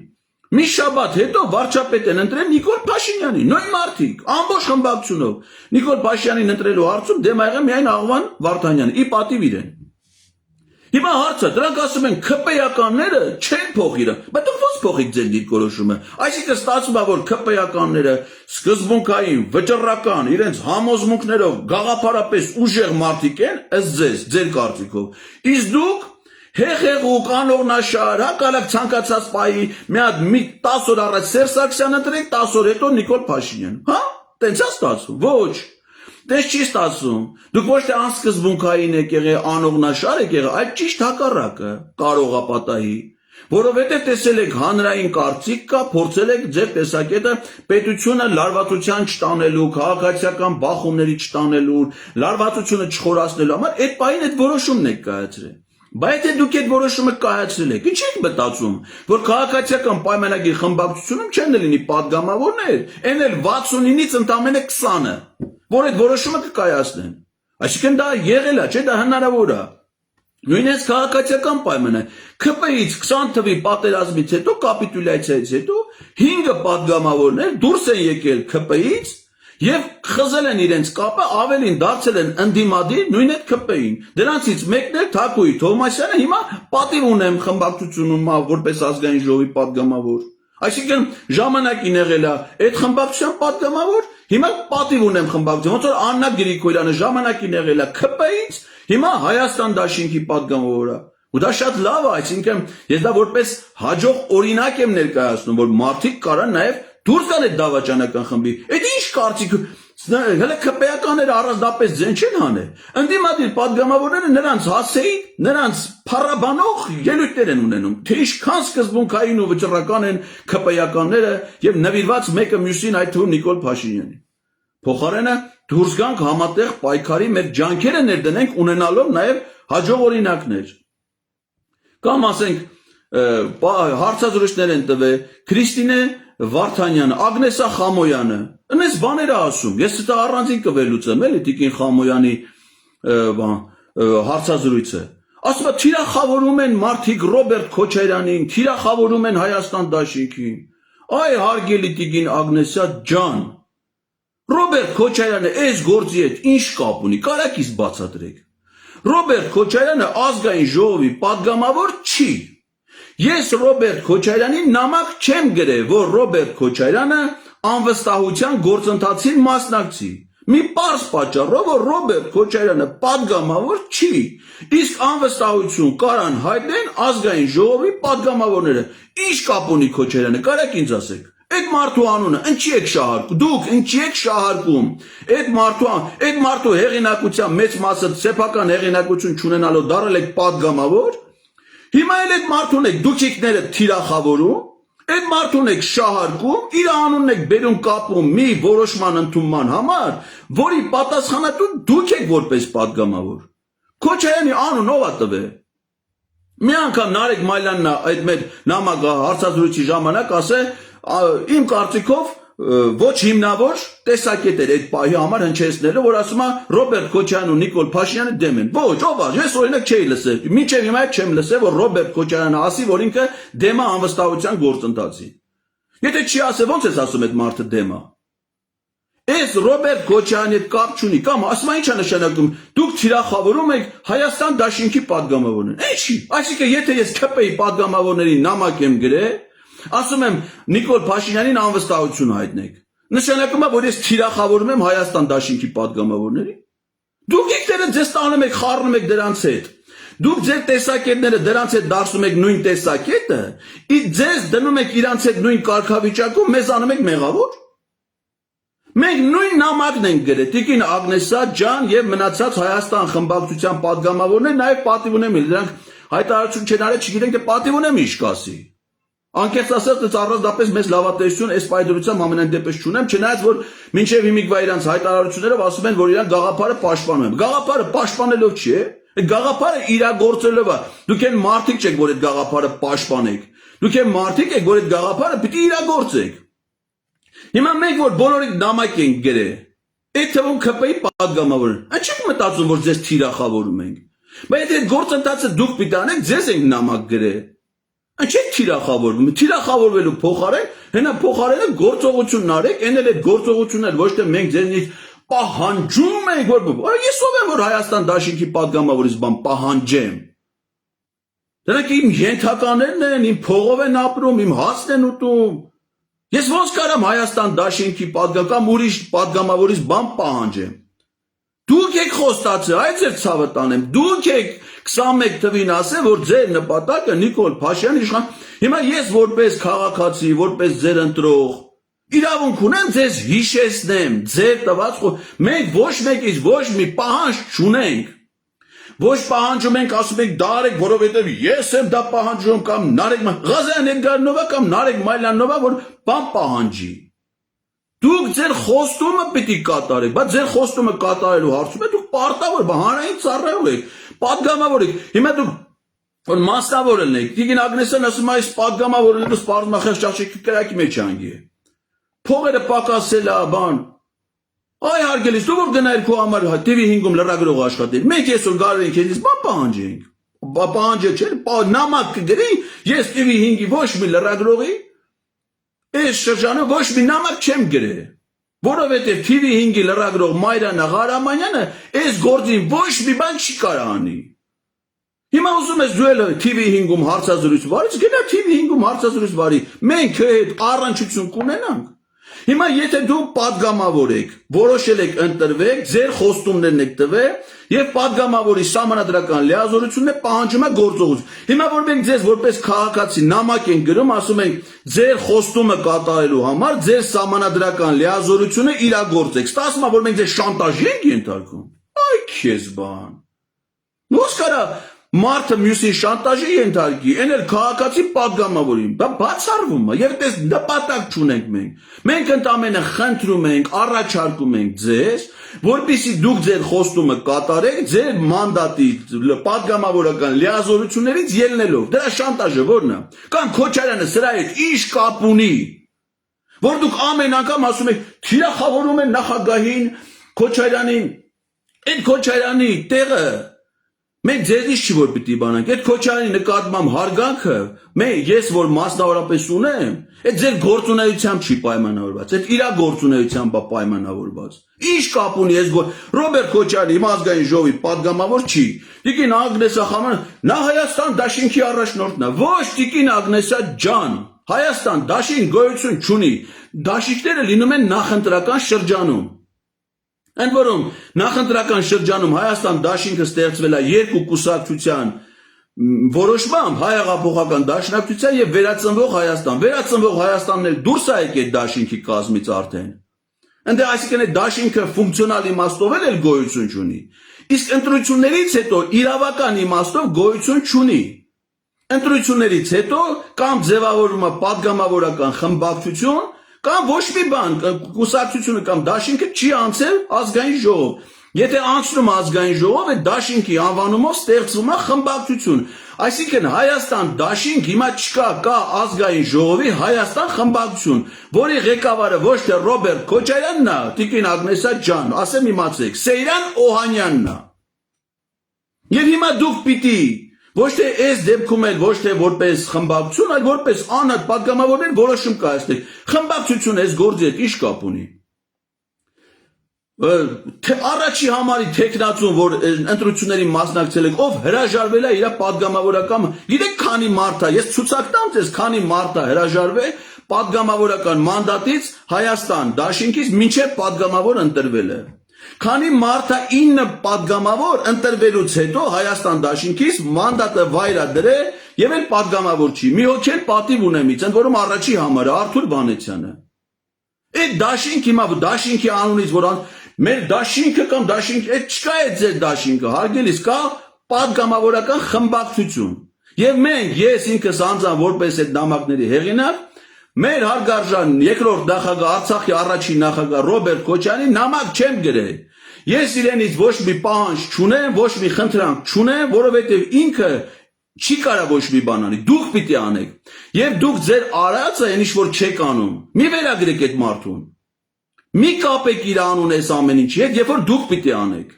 մի շաբաթ հետո վարչապետ են ընտրել Նիկոլ Փաշինյանին, նույն մարդիկ, ամբողջ խմբակցությունով։ Նիկոլ Փաշինյանին ընտրելու հարցում դեմ ա եղել միայն Աղվան Վարդանյանը, ի պատիվ իրեն։ Հիմա հարցը, դրանք ասում են ԿՊ-ականները չեն փոխի, բայց դուք ո՞նց փոխիք ձեր դիրքորոշումը։ Այսինքն ստացվում է, որ ԿՊ-ականները սկզբունքային, վճռական, իրենց համոզմունքներով գաղափարապես ուժեղ մարդիկ են, ըստ ձեր կարծիքով։ Իսկ դուք Հեղեղուկ, անողնաշար, հակալակ ցանկացած պայի մի 10 օր առաջ Սերժ Սարգսյանը դրեք, 10 օր հետո Նիկոլ Փաշինյան։ Հա? Տենց է ստացվում։ Ոչ։ Տես չի ստացվում։ Դուք ոչ թե անսկզբունքային եք եղել, անողնաշար եք եղել, այլ ճիշտ հակառակը կարող է պատահի։ Որովհետև տեսել եք հանրային կարծիք կա, փորձել եք ձեր տեսակետը պետությունը լարվածության չտանելու, քաղաքացիական բախումների չտանելու, լարվածությունը չխորացնելու համար այդ պահին այդ որոշումն եք կայացրել։ Բայց եթե դուք այդ որոշումը կայացրել եք, ի՞նչ եք մտածում, որ քաղաքացիական պայմանագիր խմբակցությունում չեն լինի падգամավորներ, այն էլ 69-ից ընդամենը 20-ը, որ այդ որոշումը կկայացնեն։ Այսինքն դա եղել է, չէ՞, դա հնարավոր է։ Նույնիսկ քաղաքացիական պայմանը ԿՊ-ից 20 թվի պատերազմից հետո, կապիտուլյացիայից հետո 5 падգամավորներ դուրս են եկել ԿՊ-ից եւ խզել են իրենց կապը, ավելին դարձել են ընդդիմադիր նույն այդ ԿՊ-ին։ Դրանցից մեկն էլ Թակուի Թովմասյանը հիմա պատիվ ունեմ խմբակցությունում որպես ազգային ժողովի падգամավոր։ Այսինքն ժամանակին եղել է այդ խմբակցության падգամավոր, հիմա պատիվ ունեմ խմբակցություն, ոնց որ Աննա Գրիգորյանը ժամանակին եղել է ԿՊ-ից, հիմա Հայաստան դաշինքի падգամավոր է։ Ու դա շատ լավ է, այսինքն ես դա որպես հաջող օրինակ եմ ներկայացնում, որ մարդիկ կարան նաև դուրս գան այդ դավաճանական խմբի։ Այդ ինչ կարծիք, հələ ԿՊ-ականները առանձնապես ձեն չեն հանել։ Ընդդիմադիր падգամավորները նրանց հասեին, նրանց փառաբանող ելույթներ են ունենում, թե ինչքան սկզբունքային ու վճռական են ԿՊ-ականները եւ նվիրված մեկը մյուսին, այդ թվում Նիկոլ Փաշինյանին։ Փոխարենը դուրս գանք համատեղ պայքարի մեր ջանքերը ներդնենք ունենալով նաև հաջող օրինակներ։ Կամ ասենք հարցազրույցներ են տվել Քրիստինե Վարդանյանը, Ագնեսա Խամոյանը, այնպես բաներ է ասում։ Ես դա առանձին կվելուծեմ, էլի Տիկին Խամոյանի հարցազրույցը։ Ասում է թիրախավորում են մարդիկ Ռոբերտ Քոչարյանին, թիրախավորում են Հայաստան դաշինքին։ Այ հարգելի Տիկին Ագնեսա ջան, Ռոբերտ Քոչարյանը այս գործի հետ ինչ կապ ունի, կարաք իսկ բացատրեք։ Ռոբերտ Քոչարյանը ազգային ժողովի падգամավոր չի։ Ես Ռոբերտ Քոչարյանին նամակ չեմ գրել, որ Ռոբերտ Քոչարյանը անվստահության գործընթացին մասնակցի։ Մի պարզ պատճառով, որ Ռոբերտ Քոչարյանը падգամավոր չի։ Իսկ անվստահություն կարան հայտնեն ազգային ժողովի падգամավորները։ Ինչ կապ ունի Քոչարյանը, կարաք ինձ ասեք։ Այդ մարդու անունը ինչի եք շահարկում, դուք ինչի եք շահարկում, այդ մարդու հեղինակության մեծ մասը սեփական հեղինակություն չունենալով դարել եք падգամավոր, հիմա էլ այդ մարդուն եք դուք եկները թիրախավորում, այդ մարդուն եք շահարկում, իր անունն եք բերում կապում մի որոշման ընդունման համար, որի պատասխանատու դուք եք որպես падգամավոր։ Քոչարյանի անուն ով է տվել։ Մի անգամ Նարեկ Մայլյանն այդ մեր նամակը հարցազրույցի ժամանակ ասել իմ կարծիքով ոչ հիմնավոր տեսակետ էր այդ պահի համար հնչեցնելը, որ ասում է Ռոբերտ Քոչարյանն ու Նիկոլ Փաշինյանը դեմ են։ Ոչ, ով է, ես օրինակ չէի լսել։ Մինչև հիմա չեմ լսել, որ Ռոբերտ Քոչարյանը ասի, որ ինքը դեմ է անվստահության գործընթացին։ Եթե չի ասել, ո՞նց ես ասում այդ մարդը դեմ է։ Այս Ռոբերտ Քոչարյանի հետ կապ չունի, կամ ասում է ինչ է նշանակում, դուք թիրախավորում եք Հայաստան դաշինքի падգամավորներին։ Ինչի։ Այսինքն եթե ես ԿՊ-ի падգամավորների նամակ եմ գրել, ասում եմ Նիկոլ Փաշինյանին անվստահություն հայտնեք։ Նշանակում է, որ ես թիրախավորում եմ Հայաստան դաշինքի падգամավորներին։ Դուք եկները ձեզ տանում եք, խառնում եք դրանց հետ։ Դուք ձեր տեսակետները դրանց հետ դարձնում եք նույն տեսակետը, ձեզ դնում եք իրանց հետ նույն կարգավիճակում, մեզ անում եք մեղավոր։ Մենք նույն նամակն ենք գրել, Տիկին Ագնեսա ջան եւ մնացած Հայաստան խմբակցության падգամավորներ նաեւ պատիվ ունեմ, դրանք հայտարարություն չեն արել, չգիտենք թե պատիվ ունեմ ինչ կասի։ Անկեղծ ասած, առանձնապես մեծ լավատեսություն այս պայդրությամբ ամենայն դեպս չունեմ, չնայած որ մինչև հիմիկվա իրանց հայտարարություններով ասում են, որ իրանք գաղափարը պաշտպանում են։ Գաղափարը պաշտպանելով չի, այդ գաղափարը իրագործելով է։ Դուք են մարդիկ չեք, որ այդ գաղափարը պաշտպանեք։ Դուք են մարդիկ եք, որ այդ գաղափարը պիտի իրագործեք։ Հիմա մենք որ բոլորին նամակ ենք գրել, այդ թվում ԿՊ-ի падգամավորը, ինչ եք մտածում, որ ձեզ թիրախավորում ենք։ Բայց այդ գործընթացը դուք պիտի անեք, ձեզ ենք նամակ գրել։ Ինչ եք թիրախավորվում, թիրախավորվելու փոխարեն, հենա փոխարենը գործողությունն արեք, այն էլ այդ գործողություններ ոչ թե մենք ձեզնից պահանջում ենք, որ ես ով եմ, որ Հայաստան դաշինքի падգամավորից բան պահանջեմ։ Դրանք իմ ենթականերն են, իմ փողով են ապրում, իմ հացն են ուտում։ Ես ոնց կարամ Հայաստան դաշինքի падգամ ուրիշ падգամավորից բան պահանջեմ։ Դուք եք խոստացել, այ ձեր ցավը տանեմ, դուք եք 21 թվին ասել, որ ձեր նպատակը Նիկոլ Փաշինյան իշխան։ Հիմա ես որպես քաղաքացի, որպես ձեր ընտրող, իրավունք ունեմ ձեզ հիշեցնեմ, ձեր տված մենք ոչ մեկից ոչ մի պահանջ չունենք։ Ոչ պահանջում ենք, ասում ենք դա արեք, որովհետև ես եմ դա պահանջում կամ Նարեկ Ղազարյան Էդգարնովա կամ Նարեկ Մայլանովա, որ բան պահանջի։ Դուք ձեր խոստումը պիտի կատարեք, բայց ձեր խոստումը կատարելու հարցում դուք պարտավոր հանրային ծառայող եք, պատգամավոր եք։ Հիմա դուք որ մասնավոր ելնեք, Տիգին Ագնեսյան ասում է այս պատգամավոր ելնելուց պարզմախեղ ճաշակի կրակի մեջ անգի է։ Փողերը պակասել է, բան։ Այ հարգելիս, դու որ գնայր քո համար TV5-ում լրագրող աշխատել, մենք այսօր գարու ենք քեզից բան պահանջենք։ Պահանջը չէ, նամակ կգրի, ես TV5-ի ոչ մի լրագրողի այս շրջանը ոչ մի նամակ չեմ գրել, որովհետև TV5-ի լրագրող Մայրան Ղարամանյանը այս գործին ոչ մի բան չի կարող անի։ Հիմա ուզում ես դու էլ TV5-ում հարցազրույց վարից, գնա TV5-ում հարցազրույց վարի, մենք այդ առնչություն կունենանք։ Հիմա եթե դու պատգամավոր եք, որոշել եք ընտրվեք, ձեր խոստումներն եք տվել եւ պատգամավորի սահմանադրական լիազորությունն է պահանջում է գործողություն։ Հիմա որ մենք ձեզ որպես քաղաքացի նամակ ենք գրում, ասում ենք ձեր խոստումը կատարելու համար ձեր սահմանադրական լիազորությունը իրագործեք։ Ստացվում է որ մենք ձեզ շանտաժի ենք ենթարկում։ Այ քեզ բան։ Ո՞նց կարա մարդը մյուսին շանտաժի ենթարկի, այն էլ քաղաքացի պատգամավորին, դա բացառվում է, եւ դες նպատակ չունենք մենք։ Մենք ընդամենը խնդրում ենք, առաջարկում ենք ձեզ, որպեսզի դուք ձեր խոստումը կատարեք, ձեր մանդատի պատգամավորական լիազորություններից ելնելով։ Դրա շանտաժը ո՞րն է։ Կամ Քոչարյանը սրա հետ ինչ կապ ունի, որ դուք ամեն անգամ ասում եք, թիրախավորում են նախագահին, Քոչարյանին, այդ Քոչարյանի տեղը մենք ձեզից չի որ պիտի բանանք, այդ Քոչարյանի նկատմամբ հարգանքը, ես որ մասնավորապես ունեմ, այդ ձեր գործունեությամբ չի պայմանավորված, այդ իրա գործունեությամբ է պայմանավորված։ Ինչ կապ ունի ես Ռոբերտ Քոչարյանը հիմա ազգային ժողովի պատգամավոր չի։ Տիկին Ագնեսա Խամանյանը նա Հայաստան դաշինքի առաջնորդն է, ոչ Տիկին Ագնեսա ջան, Հայաստան դաշին գոյություն չունի, դաշինքները լինում են նախընտրական շրջանում։ Ընդ որում նախընտրական շրջանում Հայաստան դաշինքը ստեղծվել է երկու կուսակցության որոշմամբ Հայ-հեղափոխական դաշնակցության եւ վերածնվող Հայաստան։ Վերածնվող Հայաստանն էլ դուրս է եկել դաշինքի կազմից արդեն։ Ընդ այսինքն այդ դաշինքը ֆունկցիոնալ իմաստով էլ գոյություն չունի։ Իսկ ընտրություններից հետո իրավական իմաստով գոյություն չունի։ Ընտրություններից հետո կամ ձևավորվում է պատգամավորական խմբակցություն կամ ոչ մի բան, կուսակցությունը կամ դաշինքը չի անցել ազգային ժողով։ Եթե անցնում ազգային ժողով, այդ դաշինքի անվանումով ստեղծվում է խմբակցություն։ Այսինքն Հայաստան դաշինք հիմա չկա, կա ազգային ժողովի Հայաստան խմբակցություն, որի ղեկավարը ոչ թե Ռոբերտ Քոչարյանն է, Տիկին Ագնեսա ջան, ասեմ իմացեք, Սեյրան Օհանյանն է։ Եվ հիմա դուք պիտի ոչ թե այս դեպքում էլ ոչ թե որպես խմբակցություն, այլ որպես անհատ պատգամավորներ որոշում կայացնեք։ Խմբակցությունը այս գործի հետ ինչ կապ ունի։ Առաջի համարի տեխնացուն, որ ընտրությունների մասնակցել եք, ով հրաժարվել է իր պատգամավորական, գիտեք քանի մարդ է, ես ցուցակ տամ ձեզ, քանի մարդ է հրաժարվել պատգամավորական մանդատից Հայաստան դաշինքից մինչև պատգամավոր ընտրվել է։ Քանի մարդը 9 պատգամավոր ընտրվելուց հետո Հայաստան դաշինքից մանդատը վայր է դրել եւ էլ պատգամավոր չի։ Մի հոգի էլ պատիվ ունեմից, ընդ որում առաջի համարը Արթուր Վանեցյանը։ Այդ դաշինք հիմա դաշինքի անունից որ մեր դաշինքը կամ դաշինք այդ չկա այդ ձեր դաշինքը, հարգելիս կա պատգամավորական խմբակցություն։ Եվ մենք ես ինքս անձամբ որպես այդ նամակների հեղինակ մեր հարգարժան երկրորդ նախագահ Արցախի առաջին նախագահ Ռոբերտ Քոչարյանի նամակ չեմ գրել։ Ես իրենից ոչ մի պահանջ չունեմ, ոչ մի խնդրանք չունեմ, որովհետև ինքը չի կարող ոչ մի բան անի, դուք պիտի անեք։ Եվ դուք ձեր արածը այն ինչ որ չեք անում։ Մի վերագրեք այդ մարդուն։ Մի կապեք իր անուն այս ամեն ինչի հետ, երբ որ դուք պիտի անեք։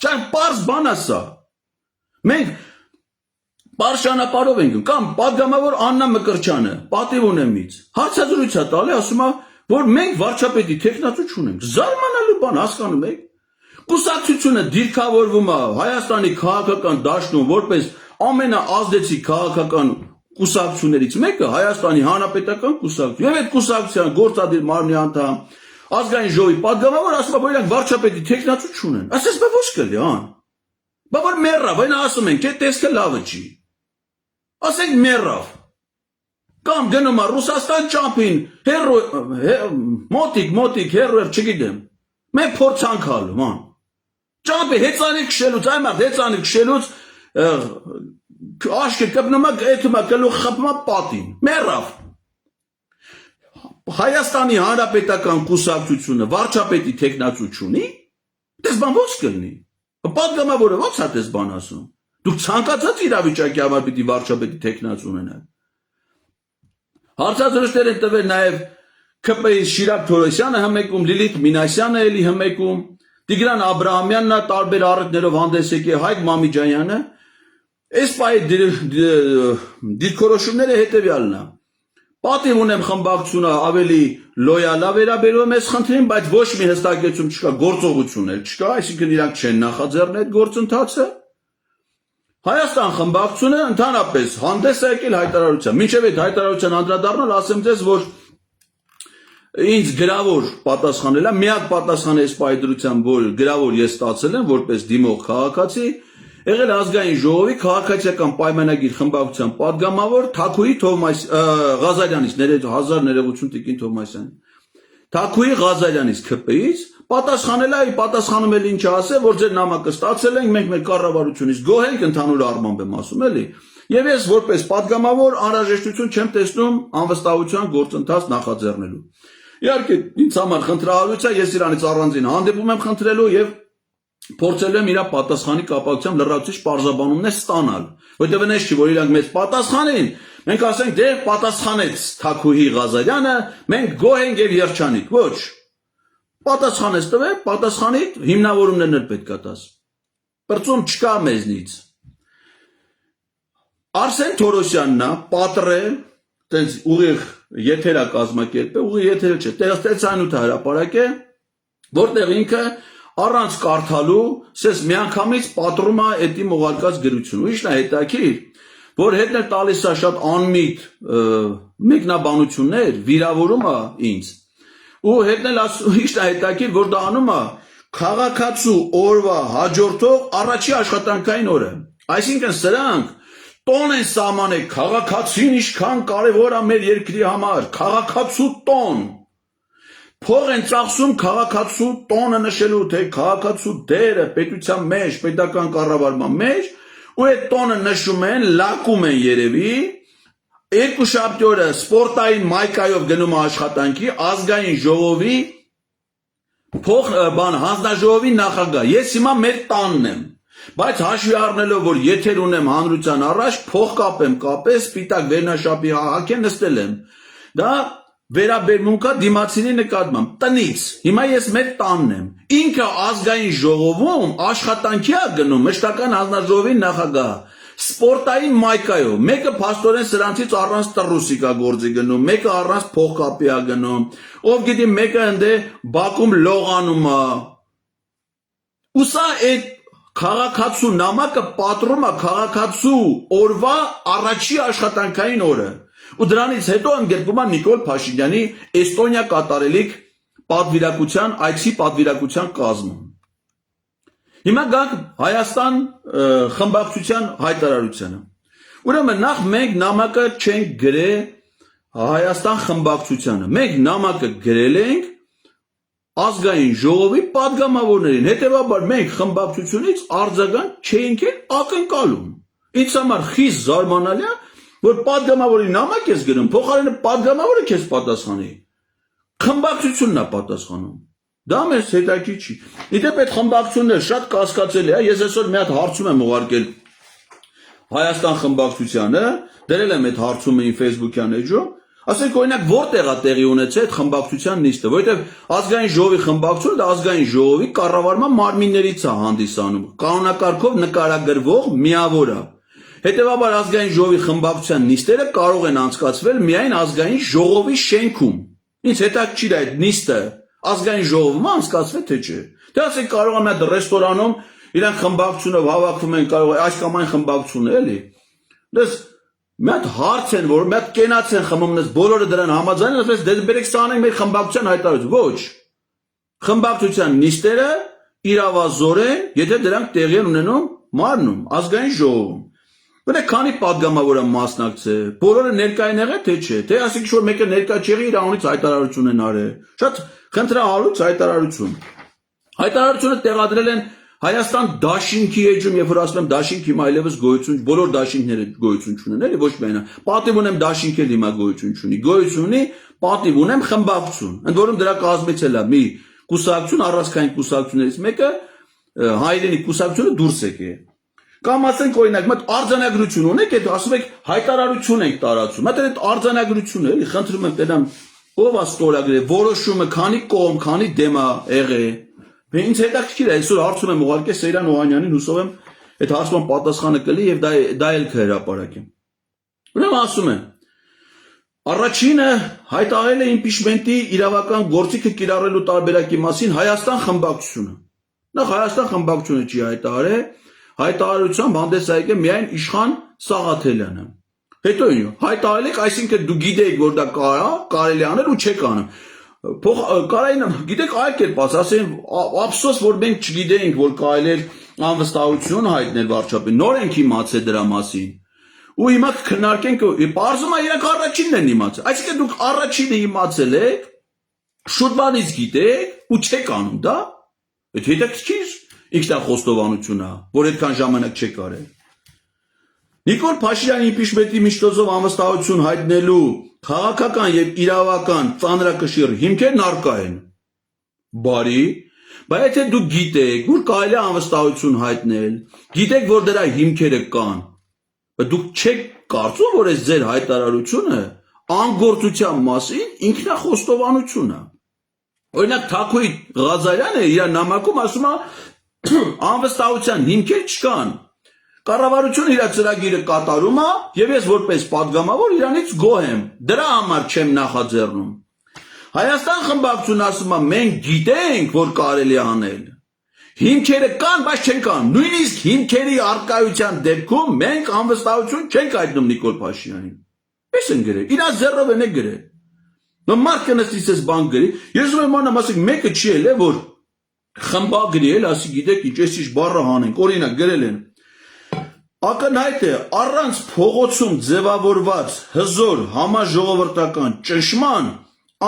Չան պարզ բան է սա։ Մենք Պարշանապարով ենք կամ պատգամավոր Աննա Մկրտչյանը պատիվ ունեմից հարցազրույց է տալի, ասում է, որ մենք վարչապետի տեխնացու չունենք։ Զարմանալու բան, հասկանում եք։ Կուսակցությունը դիրքավորվում է Հայաստանի քաղաքական դաշտում որպես ամենաազդեցիկ քաղաքական կուսակցություններից մեկը Հայաստանի Հանրապետական կուսակցություն։ Եվ այդ կուսակցության գործադիր մարմնի անդամ ազգային ժողովի պատգամավոր ասում է, որ իրանք վարչապետի տեխնացու չունեն։ Ասես բա ոչ կլի, Բա որ մեռավ, այն ասում ենք, այդ տեսքը լավը չի։ Ասենք մեռավ։ Կամ գնում է Ռուսաստան ճամփին, մոտիկ հերո, չգիտեմ։ Մենք փորձանք ալու, ման։ Ճամփի հեծանի քշելուց, այ մարդ հեծանի քշելուց աշկը կպնում է, էթում է գլուխ խփում է պատին։ Մեռավ։ Հայաստանի Հանրապետական կուսակցությունը վարչապետի տեխնացու ունի։ Դες բան ո՞նց կլինի։ Պատգամավորը ո՞նց է դες բան ասում։ Դուք ցանկացած իրավիճակի համար պիտի վարչապետի տեխնացու ունենաք։ Հարցազրույցներ են տվել նաև ԿՊ-ի Շիրակ Թորոսյանը հմեկում, Լիլիթ Մինասյանը էլի հմեկում, Տիգրան Աբրահամյանն տարբեր առիթներով հանդես եկել, Հայկ Մամիջանյանը։ Այս պահի դիրքորոշումները հետևյալն է։ Պատիվ ունեմ խմբակցությունը ավելի լոյալ է վերաբերում այս խնդրին, բայց ոչ մի հստակեցում չկա, գործողություն էլ չկա, այսինքն իրանք չեն նախաձեռնել այդ գործընթացը։ Հայաստան խմբակցությունը ընդհանրապես հանդես է եկել հայտարարությամբ։ Մինչև այդ հայտարարության անդրադառնալ, ասեմ ձեզ, որ ինձ գրավոր պատասխանել է, միակ պատասխանը այս պայդրությամբ, որ գրավոր ես ստացել եմ որպես դիմող քաղաքացի, եղել ազգային ժողովի քաղաքացիական պայմանագիր խմբակցության պատգամավոր Թաքուի Ղազարյանից, հազար ներողություն Տիկին Թովմասյան, Թաքուի Ղազարյանից ԿՊ-ից պատասխանել է, պատասխանում էլ ինչ ասել, որ ձեր նամակը ստացել ենք, մենք մեր կառավարությունից գոհ ենք, ընդհանուր առմամբ եմ ասում էլի, եւ ես որպես պատգամավոր անհրաժեշտություն չեմ տեսնում անվստահության գործընթաց նախաձեռնելու։ Իհարկե, ինձ համար խնդրահարույց է, ես իրանից առանձին հանդիպում եմ խնդրելու եւ փորձելու եմ իր պատասխանի կապակցությամբ լրացուցիչ պարզաբանումներ ստանալ, որտեղ այնպես չի, որ իրանք մեծ պատասխանին, մենք ասենք դե պատասխանեց Թաքուի Ղազարյանը, մենք գոհ ենք եւ երջանիկ, ոչ։ Պատասխանեց տվել, պատասխանի հիմնավորումներն էլ պետք է տաս։ Բրծում չկա մեզնից։ Արսեն Թորոսյանն է, պատրե, տենց ուղիղ եթերա կազմակերպել, ուղիղ եթերը չէ, տեսանյութ հրապարակ է, որտեղ ինքը առանց կարդալու, սես միանգամից պատռում է էդի մողարկած գրություն։ Ուրիշն է հետաքրիր, որ հետն էլ տալիս է շատ անմիտ մեկնաբանություններ, վիրավորում է ինձ։ Ու հետն էլ ուրիշն է հետաքրիր, որ դա անում է քաղաքացու օրվա հաջորդող առաջի աշխատանքային օրը։ Այսինքն սրանք տոն են սահմանել, քաղաքացին ինչքան կարևոր է մեր երկրի համար, քաղաքացու տոն։ Փող են ծախսում քաղաքացու տոնը նշելու, թե քաղաքացու դերը պետության մեջ, պետական կառավարման մեջ, ու այդ տոնը նշում են, լակում են երևի, երկուշաբթի օրը սպորտային մայկայով գնում աշխատանքի, ազգային ժողովի հանձնաժողովի նախագահ։ Ես հիմա մեր տանն եմ, բայց հաշվի առնելով, որ եթեր ունեմ հանրության առաջ, փող կապեմ, սպիտակ վերնաշապի հակեն նստել եմ։ Դա վերաբերմունքա դիմացինի նկատմամբ տնից, հիմա ես մեր տանն եմ, ինքը ազգային ժողովում աշխատանքի է գնում, մշտական հանձնաժողովի նախագահ, սպորտային մայկայով, մեկը փաստորեն սրանցից առանց տրուսիկ է գործի գնում, մեկը առանց փողկապի է գնում, ով գիտի մեկը ընդ է Բաքում լողանում է, ու սա այդ քաղաքացու նամակը պատռում է քաղաքացու օրվա առաջի աշխատանքային օրը։ Ու դրանից հետո ընդգրկում է Նիկոլ Փաշինյանի Էստոնիա կատարելիք պատվիրակության, այցի պատվիրակության կազմում։ Հիմա գանք Հայաստան խմբակցության հայտարարությանը։ Ուրեմն նախ մենք նամակը չենք գրել Հայաստան խմբակցությանը, մենք նամակը գրել ենք ազգային ժողովի պատգամավորներին, հետևաբար մենք խմբակցությունից արձագանք չէինք ակնկալում։ Ինձ համար խիստ զարմանալի է, որ պատգամավորի նամակ ես գրում, փոխարենը պատգամավորը քեզ պատասխանի։ Խմբակցությունն է պատասխանում։ Դա մեզ հետաքրքիր չի։ Իդեպ այդ խմբակցությունները շատ կասկածելի է, ես այսօր մի հատ հարցում եմ ուղարկել Հայաստան խմբակցությանը, դրել եմ այդ հարցումը իմ Facebook-յան էջում, ասենք օրինակ որտեղ է տեղի ունեցել այդ խմբակցության նիստը, որովհետև ազգային ժողովի խմբակցությունը դա ազգային ժողովի կառավարման մարմիններից է հանդիսանում, կանոնակարգով նկարագրվող միավոր է։ Հետևաբար ազգային ժողովի խմբակցության նիստերը կարող են անցկացվել միայն ազգային ժողովի շենքում։ Ինձ հետաքրքիր է այդ նիստը ազգային ժողովում անցկացվել թե չէ։ Դե ասենք կարող է մի հատ ռեստորանում իրանք խմբակցությունով հավաքվում են, կարող է այս կամ այն խմբակցությունը էլի։ Դες մի հատ հարց են, որ մի հատ կենաց են խմում, բոլորը դրան համաձայն են, ասես դե բերեք սանենք մեր խմբակցության հայտարարություն։ Ոչ։ Խմբակցության նիստերը իրավազոր են, եթե դրանք տեղի են ունենում մարնում, ազգային ժողովում։ Բնեք քանի պատգամավոր է մասնակցել, բոլորը ներկա են եղել թե չէ, թե ասենք որ մեկը ներկա չեղի իր անունից հայտարարություն են արել։ Շատ խնդրահարույց հայտարարություն։ Հայտարարությունը տեղադրել են Հայաստան դաշինքի էջում, երբ որ ասում եմ դաշինք հիմա այլևս գոյություն, բոլոր դաշինքները գոյություն չունեն, էլի ոչ միայն։ Պատիվ ունեմ դաշինքել հիմա գոյություն չունի, գոյություն ունի, պատիվ ունեմ խմբակցություն։ Ընդ որում դրա կազմից էլ է մի կուսակցություն, առանցքային կուսակցություններից մեկը հայրենի կուսակցությունը դուրս եկե։ Կամ ասենք օրինակ, մտ արձանագրություն ունեք, այդ ասում եք հայտարարություն ենք տարածում։ Մտ այդ արձանագրությունը էլի խնդրում եմ տենամ ով է ստորագրել, որոշումը քանի կողմ, քանի դեմ է եղել։ Ինձ հետաքրքիր է, այսօր հարցում եմ ուղարկել Սեյրան Օհանյանին, հուսով եմ այդ հարցման պատասխանը կլի եւ դա էլ կհրապարակեմ։ Ուրեմն ասում եմ, առաջինը հայտարարել է իմպիչմենտի իրավական գործիքը կիրառելու տարբերակի մասին Հայաստան խմբակցությունը։ Նախ Հայաստան խմբակցությունը չի հայտարարել, հայտարարությամբ հանդես է եկել միայն Իշխան Սաղաթելյանը։ Հետո հայտարարել եք, այսինքն դու գիտեիք, որ դա կարելի անել ու չեք անում։ Կարային, գիտեք այլ կերպ ասեմ, ափսոս, որ մենք չգիտեինք, որ կարելի էր անվստահություն հայտնել վարչապետին, նոր ենք իմացել դրա մասին։ Ու հիմա քննարկենք, պարզում է իրանք առաջինն են իմացել։ Այսինքն դուք առաջինը իմացել եք, շուտ բանից գիտեք ու չեք անում դա։ Այդ հետաքրքիր ինքնախոստովանություն է, որ այդքան ժամանակ չեք արել։ Նիկոլ Փաշինյանի իմպիչմենտի միջոցով անվստահություն հայտնելու քաղաքական եւ իրավական ծանրակշիռ հիմքերն առկա են։ Բարի, բայց եթե դուք գիտեք, որ կարելի է անվստահություն հայտնել, գիտեք, որ դրա հիմքերը կան, բայց դուք չեք կարծում, որ այս ձեր հայտարարությունը անգործության մասին ինքնախոստովանություն է։ Օրինակ Թաքուի Ղազարյանը իր նամակում ասում է անվստահության հիմքեր չկան։ Կառավարությունը իր ծրագիրը կատարում է եւ ես որպես падգամավոր իրանից գոհ եմ։ Դրա համար չեմ նախաձեռնում։ Հայաստան խմբակցությունն ասում է մենք գիտենք, որ կարելի է անել։ Հիմքերը կան, բայց չեն կան։ Նույնիսկ հիմքերի արկայության դեպքում մենք անվստահություն չենք հայտնում Նիկոլ Փաշինյանին։ Պես են գրել, իրաց ձեռով են գրել։ Մարկը նստից էս բան գրի։ Ես ուզում եմ անամ, ասենք մեկը չի էլ որ խմբագրի էլ, ասի գիտեք ինչ էս ինչ բառը հանենք։ Օրինակ գրել են ակնհայտ է առանց փողոցում ձևավորված հզոր համաժողովրդական ճնշման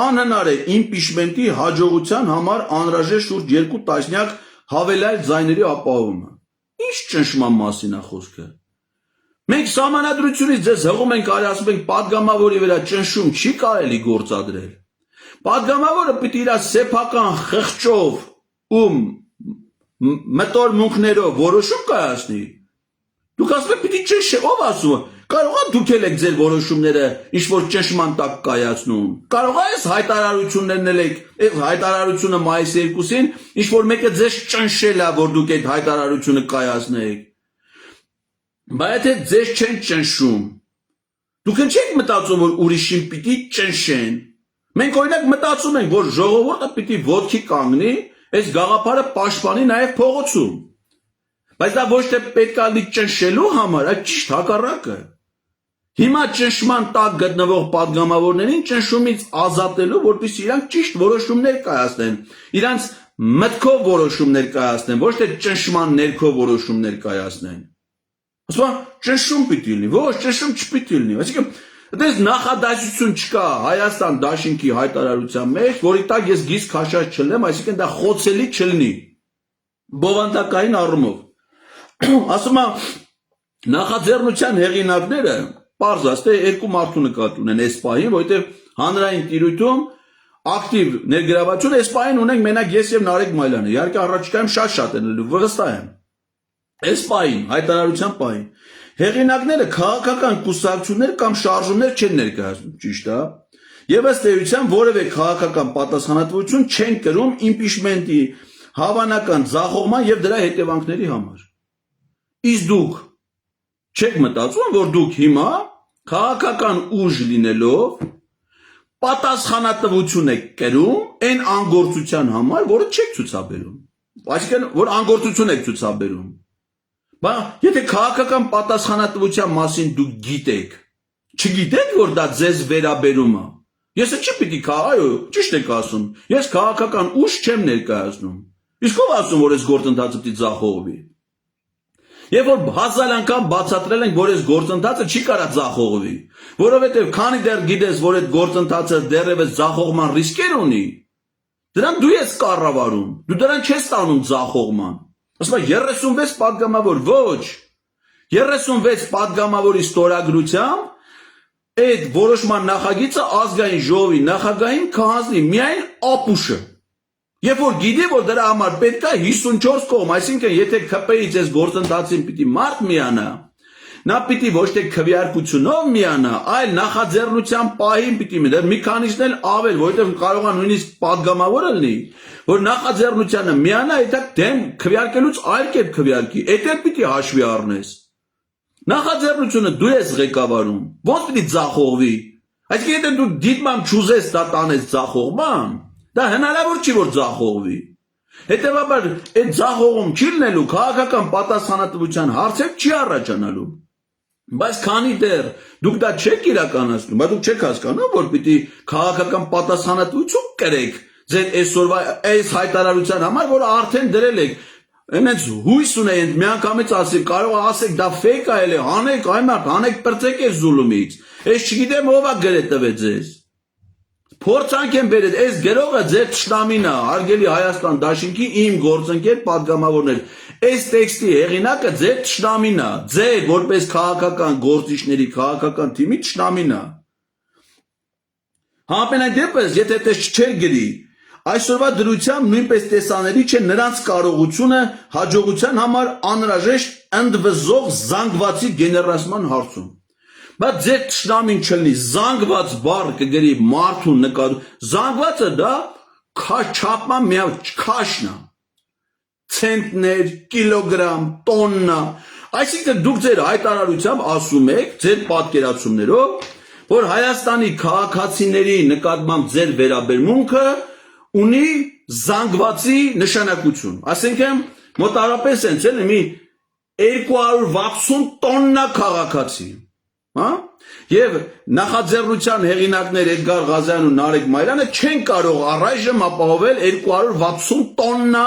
անհնար է իմպիչմենտի հաջողության համար անհրաժեշտ շուրջ 2 տասնյակ հավելյալ ձայների ապահովումը։ Ինչ ճնշման մասին է խոսքը։ Մենք սահմանադրությունից ձեզ հղում ենք արի ասում ենք падգամավորի վրա ճնշում չի կարելի գործադրել։ Падգամավորը պիտի իր սեփական խղճով ու մտորմունքներով որոշում կայացնի։ Դուք ասում եք պիտի ճնշե, ով ասում է։ Կարող է դուք եք ձեր որոշումները ինչ-որ ճնշման տակ կայացնում։ Կարող է այս հայտարարություններն եք, հայտարարությունը մայիսի 2-ին ինչ-որ մեկը ձեզ ճնշել է, որ դուք այդ հայտարարությունը կայացնեք։ Բայց եթե ձեզ չեն ճնշում, դուք չեք մտածում, որ ուրիշին պիտի ճնշեն։ Մենք օրինակ մտածում ենք, որ ժողովուրդը պիտի ոտքի կանգնի, այս գաղափարը պաշտպանի նաև փողոցում։ Բայց դա ոչ թե պետք է լինի ճնշելու համար, այլ ճիշտ հակառակը։ Հիմա ճնշման տակ գտնվող падգամավորներին ճնշումից ազատելու, որպեսզի իրանք ճիշտ որոշումներ կայացնեն, իրանք մտքով որոշումներ կայացնեն, ոչ թե ճնշման ներքո որոշումներ կայացնեն։ Ասում եմ, ճնշում պիտի լինի, ոչ, ճնշում չպիտի լինի։ Այսինքն, դες նախադասություն չկա Հայաստան դաշինքի հայտարարության մեջ, որի տակ ես գիծ քաշած չլեմ, այսինքն դա խոցելի չլինի։ Բովանդակային առումով։ Ասում եմ, նախաձեռնության հեղինակները պարզ աստ է երկու մարդու նկատի ունեն այս պահին, որովհետև հանրային տիրույթում ակտիվ ներգրավություն այս պահին ունենք մենակ ես եւ Նարեկ Մայլյանը։ Իհարկե առաջիկայում շատ են լինելու, վստահ եմ։ Այս պահին, հայտարարության պահին հեղինակները քաղաքական կուսակցություններ կամ շարժումներ չեն ներկայացնում, ճիշտ է։ Եվ ըստ էության որևէ քաղաքական պատասխանատվություն չեն կրում իմպիչմենտի հավանական ձախողման եւ դրա հետևանքների համար։ Իսկ դուք չեք մտածում, որ դուք հիմա քաղաքական ուժ լինելով պատասխանատվություն եք կրում այն անգործության համար, որը չեք ցուցաբերում։ Այսինքն, որ անգործություն եք ցուցաբերում։ Բայց եթե քաղաքական պատասխանատվության մասին դուք գիտեք, չգիտեք, որ դա ձեզ վերաբերում է։ Ես չպիտի այո, ճիշտ եք ասում։ Ես քաղաքական ուժ չեմ ներկայացնում։ Իսկ ով ասում, որ այս գործընթացը պիտի ձախողվի։ Երբ որ հազար անգամ բացատրել ենք, որ այս գործընթացը չի կարա ձախողվի, որովհետև քանի դեռ գիտես, որ այդ գործընթացը դեռևս ձախողման ռիսկեր ունի, դրան դու ես կառավարում, դու դրան չես տանում ձախողման։ Ասում եմ 36 պատգամավոր, ոչ, 36 պատգամավորի ստորագրությամբ այդ որոշման նախագիծը ազգային ժողովի նախագահին կհանձնի միայն ապուշը։ Երբ որ գիտի, որ դրա համար պետք է 54 կողմ, այսինքն եթե ՔՊ-ից այս գործընթացին պիտի մարդ միանա, նա պիտի ոչ թե քվեարկությունով միանա, այլ նախաձեռնության պահին պիտի մի, դեռ մի քանիսն էլ ավել, որովհետև կարող է նույնիսկ պատգամավոր լինի, որ նախաձեռնությանը միանա, այդ դեմ քվեարկելուց այլ կերպ քվեարկի, այդ էլ պիտի հաշվի առնես։ Նախաձեռնությունը դու ես ղեկավարում, ո՞նց պիտի ձախողվի։ Այսինքն եթե դու դիտմամբ չուզես դա տանես ձախողման, դա հնարավոր չի որ ձախողվի։ Հետևաբար այդ ձախողում չի լինելու քաղաքական պատասխանատվության հարցեր չի առաջանալու։ Բայց քանի դեռ դուք դա չեք իրականացնում, բայց դուք չեք հասկանում, որ պիտի քաղաքական պատասխանատվություն կրեք ձեր այսօրվա այս հայտարարության համար, որ արդեն դրել եք։ Այնց հույս ունեն միանգամից ասել, կարող է ասեք դա ֆեյք է, էլի հանեք այմարդ, հանեք բրծեք այս զուլումից։ Ես չգիտեմ ով է գրել տվեց ձեզ։ Փորձանք են բերել, այս գրողը ձեր թշնամին է, հարգելի Հայաստան Դաշինքի իմ գործընկեր պատգամավորներ։ Այս տեքստի հեղինակը ձեր թշնամին է, ձեր որպես քաղաքական գործիչների քաղաքական թիմի թշնամին է։ Համենայն դեպս, եթե դες չէր գրի, այսօրվա դրությամբ նույնպես տեսանելի չէ նրանց կարողությունը հաջողության համար անհրաժեշտ ընդվզող զանգվածի գեներացման հարցում։ Բայց ձեր թշնամին չլինի, զանգված բառ կգրի մարդու նկատում, զանգվածը դա չափման միայն քաշն է, ցենտներ, կիլոգրամ, տոննա, այսինքն դուք ձեր հայտարարությամբ ասում եք, ձեր պատկերացումներով, որ Հայաստանի քաղաքացիների նկատմամբ ձեր վերաբերմունքը ունի զանգվածի նշանակություն, այսինքն մոտավորապես հենց էլ մի 260 տոննա քաղաքացի, հա? Եվ նախաձեռնության հեղինակներ Էդգար Ղազարյանն ու Նարեկ Մայրանը չեն կարող առայժմ ապահովել 260 տոննա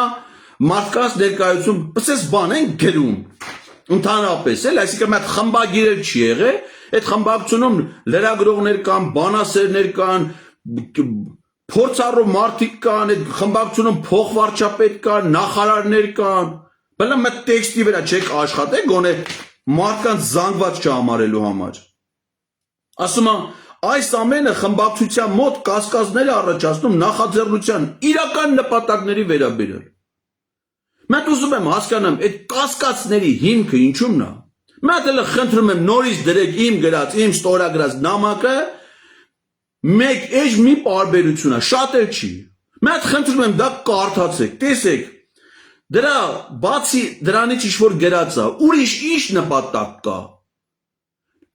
մարդկանց ներկայություն, պսես բան են գրում, ընդհանրապես էլ, այսինքն այդ խմբագիրը չի եղել, այդ խմբակցությունում լրագրողներ կան, բանասերներ կան, փորձառու մարդիկ կան, այդ խմբակցությունում փոխվարչապետ կան, նախարարներ կան, բլա մտ տեքստի վրա չեք աշխատել, գոնե մարդկանց զանգված չհամարելու համար։ Ասում եմ, այս ամենը խմբակցության մոտ կասկածներ է առաջացնում նախաձեռնության իրական նպատակների վերաբերյալ։ Մենք ուզում եմ հասկանամ, այդ կասկածների հիմքը ինչումն է։ Մենք էլ խնդրում եմ նորից դրեք իմ գրած, իմ ստորագրած նամակը մեկ էջ մի պարբերություն է, շատ էլ չի։ Մենք խնդրում եմ դա կարդացեք, տեսեք։ Դրա բացի դրանից ինչ-որ գրած է, ուրիշ ինչ նպատակ կա։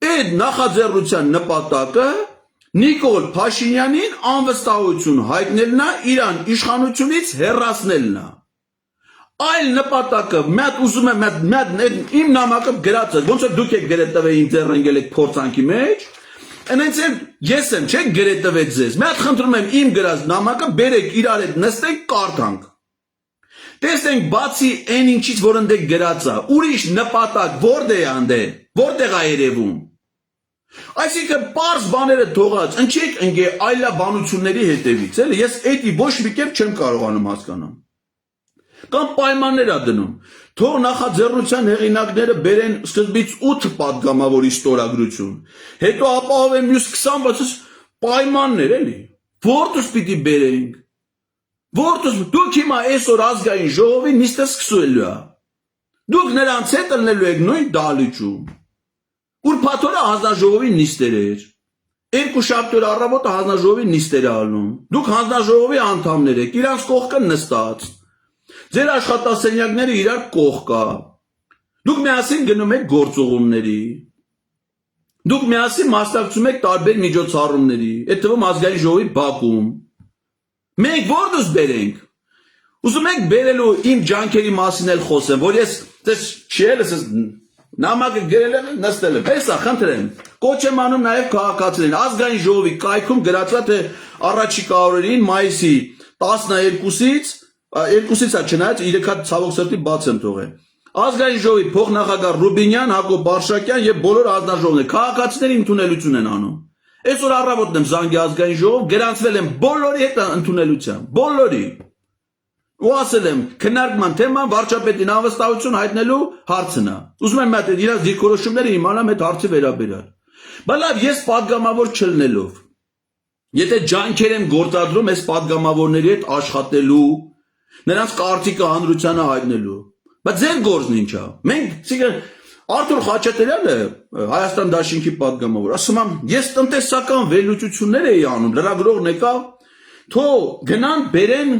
Այդ նախաձեռնության նպատակը Նիկոլ Փաշինյանին անվստահություն հայտնելն է, իրան իշխանությունից հեռացնելն է։ Այլ նպատակը, մենք ուզում եմ իմ նամակը գրած է, ոնց որ դուք եք գրել տվել ինձ ընկել եք փորձանքի մեջ, այնց էլ ես եմ, չեք գրել տվել ձեզ։ Մենք խնդրում եմ իմ գրած նամակը բերեք իրար հետ նստենք կարդանք։ Տեսնենք բացի այն ինչից որ ընդեք գրած է, ուրիշ նպատակ որտեղ է անդե, որտեղ է երևում։ Այսինքն պարզ բաները թողած, ընչեք ընկե այլաբանությունների հետևից, էլի ես էդի ոչ մի կերպ չեմ կարողանում հասկանալ։ Կամ պայմաններ է դնում, թող նախաձեռնության հեղինակները բերեն սկզբից 8 պատգամավորի ստորագրություն, հետո ապահովեն մյուս 20 պայմաններ էլի, որտուս պիտի բերենք, որտուս դուք հիմա այսօր ազգային ժողովի նիստը սկսելու է, դուք նրանց հետ ելնելու եք նույն դահլիճում, ուրբաթ օրը հանձնաժողովի նիստեր էր, երկուշաբթի օր առավոտը հանձնաժողովի նիստեր է ալնում, դուք հանձնաժողովի անդամներ եք, իրանց կողքը նստած, ձեր աշխատասենյակները իրար կողքա, դուք միասին գնում եք գործողումների, դուք միասին մասնակցում եք տարբեր միջոցառումների, այդ թվում ազգային ժողովի բակում, մենք որտուս բերենք, ուզում եք բերելու իմ ջանքերի մասին էլ խոսեմ, որ ես նամակը գրել եմ, նստել եմ, հեսա խնդրեմ, կոչ եմ անում նաև քաղաքացիներին, ազգային ժողովի կայքում գրածա թե առաջիկա օրերին մայիսի 12-ից է չնայած իրեք հատ ցավոք սրտի բաց եմ թողել։ Ազգային ժողովի փոխնախագահ Ռուբինյան, Հակոբ Բարշակյան եւ բոլոր հանձնաժողովները քաղաքացիների ընդունելություն են անում։ Այսօր առավոտն եմ զանգի ազգային ժողով, գրանցվել եմ բոլորի հետ ընդունելության, բոլորի։ Ու ասել եմ, քննարկման թեման վարչապետին անվստահություն հայտնելու հարցն է։ Ուզում եմ մտել իրաց դիրքորոշումները իմանամ այդ հարցի վերաբերյալ։ Բայց լավ, ես падգամավոր չլնելով, եթե ջանքեր եմ գործադրում այս падգամավորների հետ աշխատելու, նրանց կարծիքը հանրությանը հայտնելու, բայց ձեր գործն ինչ է։ Մենք Արթուր Խաչատրյանը Հայաստան Դաշինքի падգամավոր, ասում եմ, ես տնտեսական վերլուծություններ էի անում, լրագրողն եկավ, թող գնան բերեն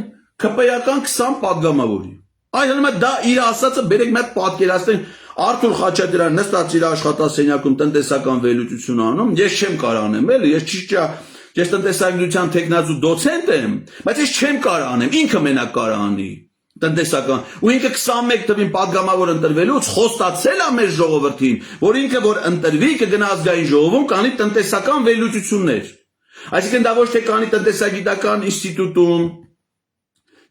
ԿՊ-ական 20 падգամավորի։ Այլն դա իր ասածը բերեք մի հատ պատկերացնենք, Արթուր Խաչատրյանը նստած իր աշխատասենյակում տնտեսական վերլուծություն անում, ես չեմ կարող անեմ, էլի, ես տնտեսագիտության տեխնացու դոցենտ եմ, բայց ես չեմ կարող անեմ, ինքը մենակ կարող անի տնտեսական, ու ինքը 21 թվին падգամավոր ընտրվելուց խոստացել է մեր ժողովրդին, որ ինքը որ ընտրվի կգնա ազգային ժողովում կանի տնտեսական վերլուծություններ։ Այսինքն դա ոչ թե կանի տնտեսագիտական ինստիտուտում,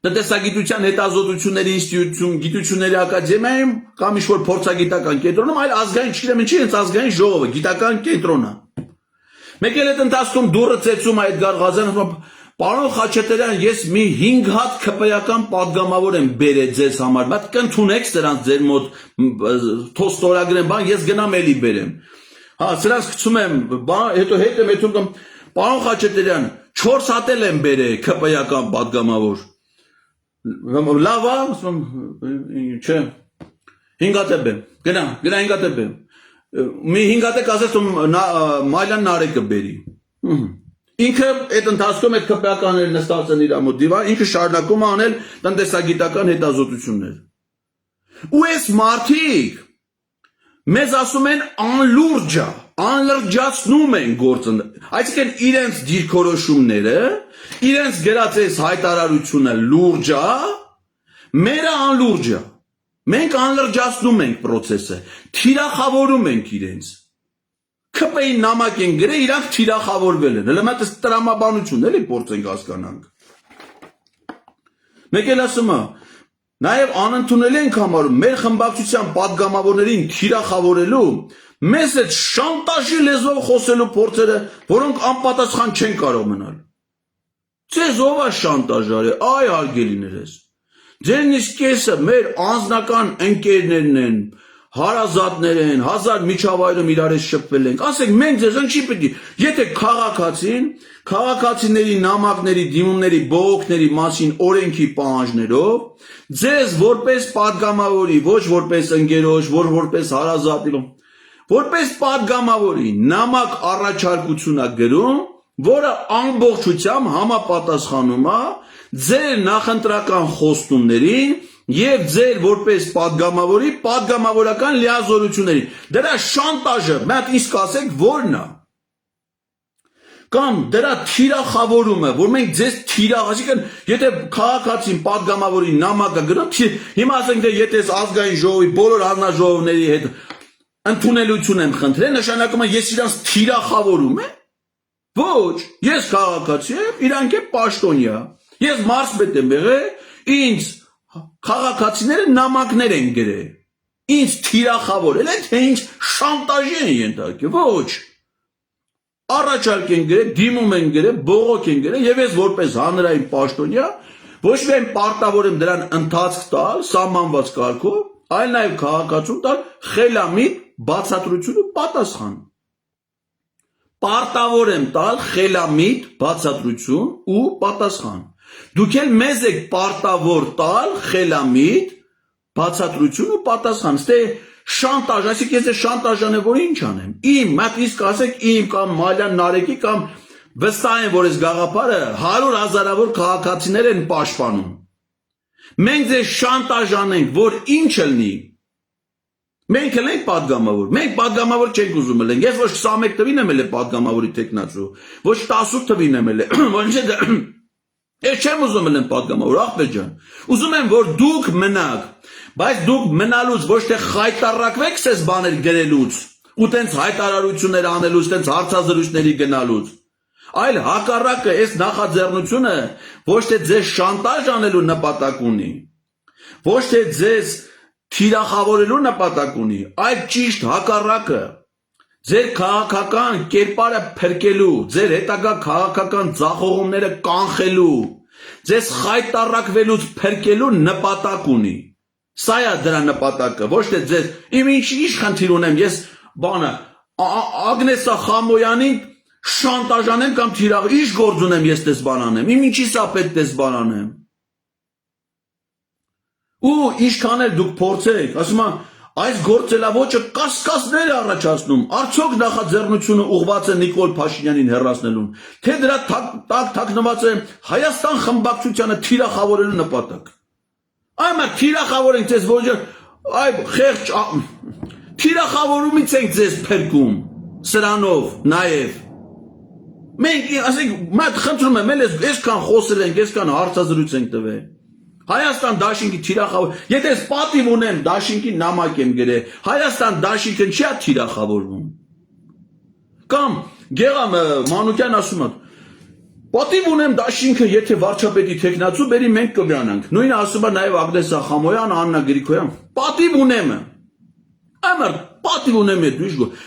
տնտեսագիտության հետազոտությունների ինստիտուտում, գիտությունների ակադեմիայում կամ ինչ-որ փորձագիտական կենտրոնում, այլ ազգային չգիտեմ ինչի, հենց ազգային ժողովը, գիտական կենտրոնը։ Մեկ էլ այդ ընթացքում դուռը ծեծում է Էդգար Ղազարյանը, պարոն Խաչատրյան, ես մի 5 հատ ԿՊ-ական падգամավոր եմ բերել ձեզ համար, բայց կընդունեք սրանց ձեր մոտ թող ստորագրեն, բան ես գնամ էլի բերեմ։ Հա, սրանց գցում եմ, հետո հետ եմ եթում, պարոն Խաչատրյան, 4 հատ էլ եմ բերել ԿՊ-ական падգամավոր։ Լավ է, ասում չէ, 5 հատ եմ, գնա 5 հատ եմ։ Մի 5 հատ ասես Մայլան Նարեկը բերի։ Ինքը այդ ընթացքում այդ ԿՊ-ականները նստած են իր մոտ դիվան, ինքը շարունակում է անել տնտեսագիտական հետազոտություններ։ Ու այս մարդիկ մեզ ասում են անլուրջ է, անլրջացնում են գործը, այսինքն իրենց դիրքորոշումները, իրենց գրած այս հայտարարությունը լուրջ է, մերը անլուրջ է։ Մենք անլրջացնում ենք process-ը, թիրախավորում ենք իրենց։ ԿՊ-ի նամակ են գրել, իրանք թիրախավորվել են։ Հələ մատս տրամաբանություն էլի փորձենք հասկանանք։ Մեկ էլ ասում է, նաև անընդունել ենք համարում մեր խմբակցության падգամավորներին թիրախավորելու, մեզ այդ շանտաժի լեզվով խոսելու փորձերը, որոնք անպատասխան չեն կարող մնալ։ Ձեզ ով է շանտաժ արել, այ հարգելիներս։ Ձեր իսկ կեսը մեր անձնական ընկերներն են, հարազատներ են, 1000 միջավայրում իրար հետ շփվել ենք, ասենք մենք ձեզ ինչի պետք է, եթե քաղաքացին, քաղաքացիների նամակների, դիմումների, բողոքների մասին օրենքի պահանջներով, ձեզ որպես падգամավորի, ոչ որպես ընկերոջ, ոչ որպես հարազատի, որպես падգամավորի նամակ առաջարկություն է գրում, որը ամբողջությամբ համապատասխանում է ձեր նախընտրական խոստումներին եւ ձեր որպես падգամավորի падգամավորական լիազորություններին։ Դրա շանտաժը, մենք իսկ ասենք որն է։ Կամ դրա թիրախավորումը, որ մենք ձեզ այսինքն եթե քաղաքացին падգամավորի նամակը գրում, հիմա ասենք թե եթե ազգային ժողովի բոլոր հանձնաժողովների հետ ընդունելություն եմ խնդրել, նշանակում է ես իրանց թիրախավորում եմ։ Ոչ, ես քաղաքացի եմ, իրանք են պաշտոնյա։ Ես մարզպետ եմ եղել, ինձ քաղաքացիները նամակներ են գրել։ Ինձ թիրախավորել են, թե ինձ շանտաժի են ենթարկել։ Ոչ։ Առաջարկ են գրել, դիմում են գրել, բողոք են գրել, եւ ես որպես հանրային պաշտոնյա ոչ միայն պարտավոր եմ դրան ընթացք տալ, սահմանված կարգով, այլ նաեւ քաղաքացուն տալ խելամիտ բացատրություն ու պատասխան։ Պարտավոր եմ տալ խելամիտ բացատրություն ու պատասխան։ Դուք էլ մեզ եք պարտավոր տալ խելամիտ բացատրություն ու պատասխան։ Ստե շանտաժ, այսինքն ես շանտաժանը որ ինչ անեմ։ Իմ, մատ իսկ ասեք իմ կամ Մալյան Նարեկի կամ վստահ եմ, որ այս գաղափարը 100 հազարավոր քաղաքացիներ են պաշտպանում։ Մենք ձեզ շանտաժ անենք, որ ինչ լինի։ Մենք էլ ենք падգամավոր, մենք падգամավոր չենք ուզում լինենք, ես ոչ 21 թվին եմ էլ падգամավորի տեխնացու, ոչ 18 թվին եմ էլ, ոչ ես չեմ ուզում լինեմ падգամավոր, աղբեր ջան, ուզում եմ, որ դուք մնաք, բայց դուք մնալուց ոչ թե խայտարակվեք սես բաներ գրելուց, ու տենց հայտարարություններ անելուց, տենց հարցազրույցների գնալուց, այլ հակառակը այս նախաձեռնությունը ոչ թե ձեզ շանտաժ անելու նպատակ ունի, ոչ թե ձեզ թիրախավորելու նպատակ ունի, այլ ճիշտ հակառակը։ Ձեր քաղաքական կերպարը փրկելու, ձեր հետագա քաղաքական ձախողումները կանխելու, ձեզ խայտառակվելուց փրկելու նպատակ ունի։ Սա է դրա նպատակը, ոչ թե ձեզ իմ ինչ խնդիր ունեմ, ես բանը Ագնեսա Խամոյանին շանտաժանեմ կամ թիրախ, ինչ գործ ունեմ ես դες բան անեմ, իմ ինչի՞ս է պետք դες բան անեմ։ Ու ինչքան էլ դուք փորձեք, ասում եմ, այս գործելավոճը կասկածներ է առաջացնում, արդյոք նախաձեռնությունը ուղղված է Նիկոլ Փաշինյանին հեռացնելուն, թե դրա տակ թաքնված է Հայաստան խմբակցությանը թիրախավորելու նպատակ։ Այմա թիրախավորենք ձեզ ոչ այ խեղճ թիրախավորումից ենք ձեզ փրկում, սրանով նաև։ Մենք ասենք, մատ խնդրում եմ, այսքան խոսել ենք, այսքան հարցազրույց ենք տվել։ Հայաստան դաշինքի թիրախավոր, եթե ես պատիվ ունեմ դաշինքի նամակ եմ գրել, Հայաստան դաշինքը չի թիրախավորվում։ Կամ Գեղամ Մանուկյան ասում է, պատիվ ունեմ դաշինքը, եթե վարչապետի թեկնածու բերի մենք կգրանանք։ Նույնը ասում է նաև Ագնեսա Խամոյան, Աննա Գրիգորյան, պատիվ ունեմ։ Այմար պատիվ ունեմ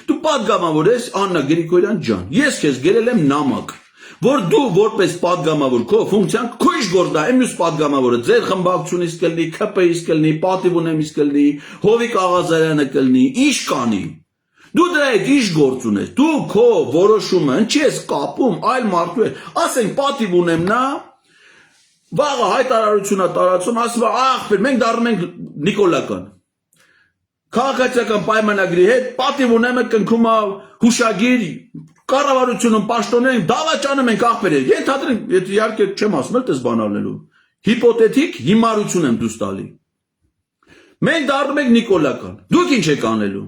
դու պատգամավոր ես Աննա Գրիգորյան ջան, ես քեզ գրել եմ նամակ, որ դու որպես պատգամավոր քո ֆունկցիան քո ինչ գործ է, մյուս պատգամավորը ձեր խմբակցությունից կլինի, ՔՊ-ից կլինի, պատիվ ունեմից կլինի, Հովիկ Աղազարյանը կլինի, ինչ կանի։ Դու դրա հետ ինչ գործ ունես, դու քո որոշումը ինչի ես կապում այլ մարդու հետ, ասենք պատիվ ունեմ նա, վաղը հայտարարություն է տարածում, ասում է ախպեր, մենք դառնում ենք նիկոլական։ Քաղաքացիական պայմանագրի հետ պատիվ ունեմ կնքում է հուշագիր կառավարությունում պաշտոներն դավաճանում ենք ախպերեր։ Ենթադրենք, իհարկե չեմ ասում էլ դες բան անելու։ Հիպոթետիկ հիմարություն եմ դուս տալի։ Մենք դառնում ենք նիկոլական։ Դուք ինչ եք անելու։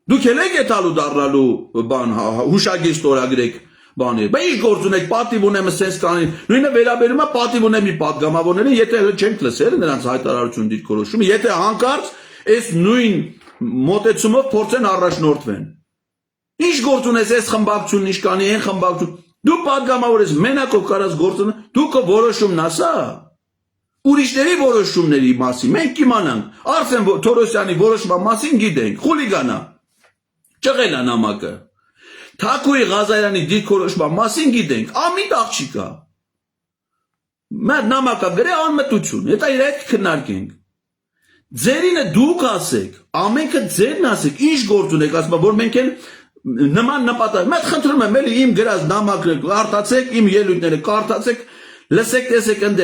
Դուք եք եթալու դառնալու բան հուշագիր ստորագրեք բաներ։ Բայց ինչ գործ ունեք պատիվ ունեմ սենց կանին։ Նույնը վերաբերում է պատիվ ունեմի պատգամավորներին, եթե չենք լսել նրանց հայտարարություն դիրքորոշումը, եթե հանկարծ այս նույն մոտեցումով փորձեն առաջնորդվեն։ Ինչ գործ ունես այս խմբակցությունն ինչ կանի, այն խմբակցություն։ Դու պատգամավոր ես, մենակով կարած գործը, դու քո որոշումն ասա։ Ուրիշների որոշումների մասին մենք կիմանանք։ Արսեն Թորոսյանի որոշման մասին գիտենք, խուլիգանա։ Ճղել է նամակը։ Թակուի Ղազարյանի դիրքորոշման մասին գիտենք, ամիտ աղջիկա։ Մեր նամակը գրե անմտություն, հետո իր հետ քննարկենք։ Ձերինը դուք ասեք, ամենքը ձերն ասեք, ինչ գործ ունեք, ասում որ մենք էլ նման նպատակ, մենք խնդրում եմ էլի իմ գրած նամակները կարդացեք, իմ ելույթները կարդացեք, լսեք, տեսեք ընդ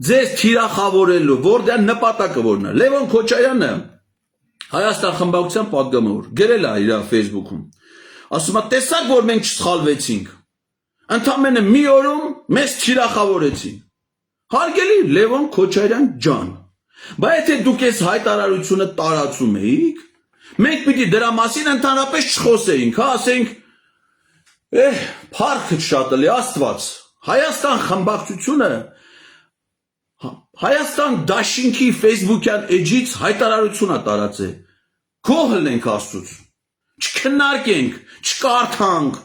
ձեզ թիրախավորելու, որ դա նպատակը որն է։ Լևոն Քոչարյանը Հայաստան խմբակցության պատգամավոր գրել է իր Facebook-ում։ Ասում է, տեսակ որ մենք չսխալվեցինք։ Ընդամենը մի օրում մեզ թիրախավորեցին։ Հարգելի Լևոն Քոչարյան ջան, բայց եթե դուք այս հայտարարությունը տարածում էիք, մենք պիտի դրա մասին ընդհանրապես չխոսեինք, հա, ասենք, փառքը շատ էլի Աստված, Հայաստան խմբակցությունը Հայաստան դաշինքի Facebook-յան էջից հայտարարություն է տարածել, գոհ ենք Աստծուց, չքննարկենք, չկարդանք,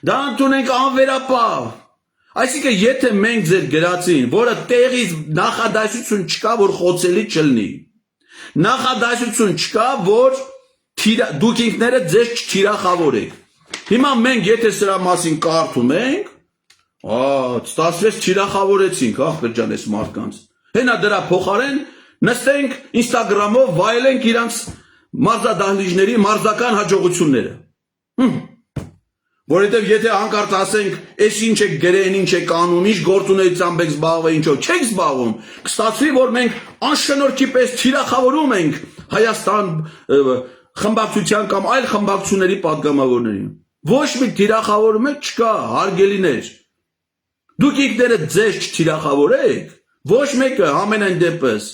դա ընդունենք անվերապահ, այսինքն եթե մենք ձեր գրածին, որը տեղից նախադասություն չկա, որ խոցելի չլինի, նախադասություն չկա, որ դուք ինքներդ ձեզ չթիրախավորեք, հիմա մենք եթե սրա մասին կարդում ենք, ստացվեց թիրախավորեցինք, ախպեր ջան այս մարդկանց, հենա դրա փոխարեն նստենք Instagram-ով վայելենք իրանց մարզադահլիճների մարզական հաջողությունները, որովհետև եթե հանկարծ ասենք, այս ինչ եք գրեն, ինչ եք անում, ինչ գործունեությամբ եք զբաղվել, ինչով չեք զբաղվում, կստացվի, որ մենք անշնորհքի պես թիրախավորում ենք Հայաստան խմբակցության կամ այլ խմբակցությունների պատգամավորներին։ Ոչ մի թիրախավորում չկա, հարգելիներ։ Դուք ինքներդ ձեզ չթիրախավորեք, ոչ մեկը ամենայն դեպս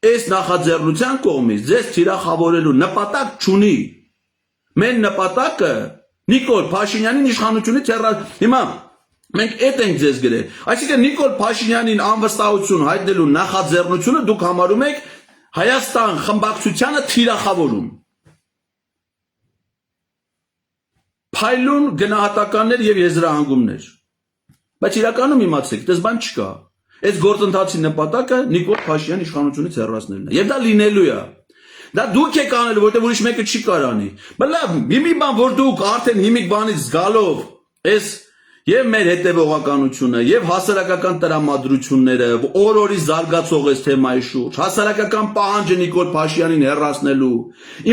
այս նախաձեռնության կողմից ձեզ թիրախավորելու նպատակ չունի։ Մեր նպատակը Նիկոլ Փաշինյանին իշխանությունից հիմա մենք էդ ենք ձեզ գրել։ Այսինքն Նիկոլ Փաշինյանին անվստահություն հայտնելու նախաձեռնությունը դուք համարում եք Հայաստան խմբակցությանը թիրախավորում։ Փայլուն գնահատականներ եւ եզրահանգումներ։ Բայց իրականում իմացեք, դες բան չկա։ Այս գործընթացի նպատակը Նիկոլ Փաշինյանի իշխանությունից հեռացնելն է։ Եվ դա լինելու է։ Դա դուք եք անելու, որտեղ ուրիշ մեկը չի կարանի։ Բայց լավ, մի բան, որ դուք արդեն հիմիկ բանից զգալով այս եւ մեր հետեւողականությունը եւ հասարակական տրամադրությունները օր-օրի զարգացող այս թեմայի շուրջ, հասարակական պահանջը Նիկոլ Փաշինյանին հեռացնելու,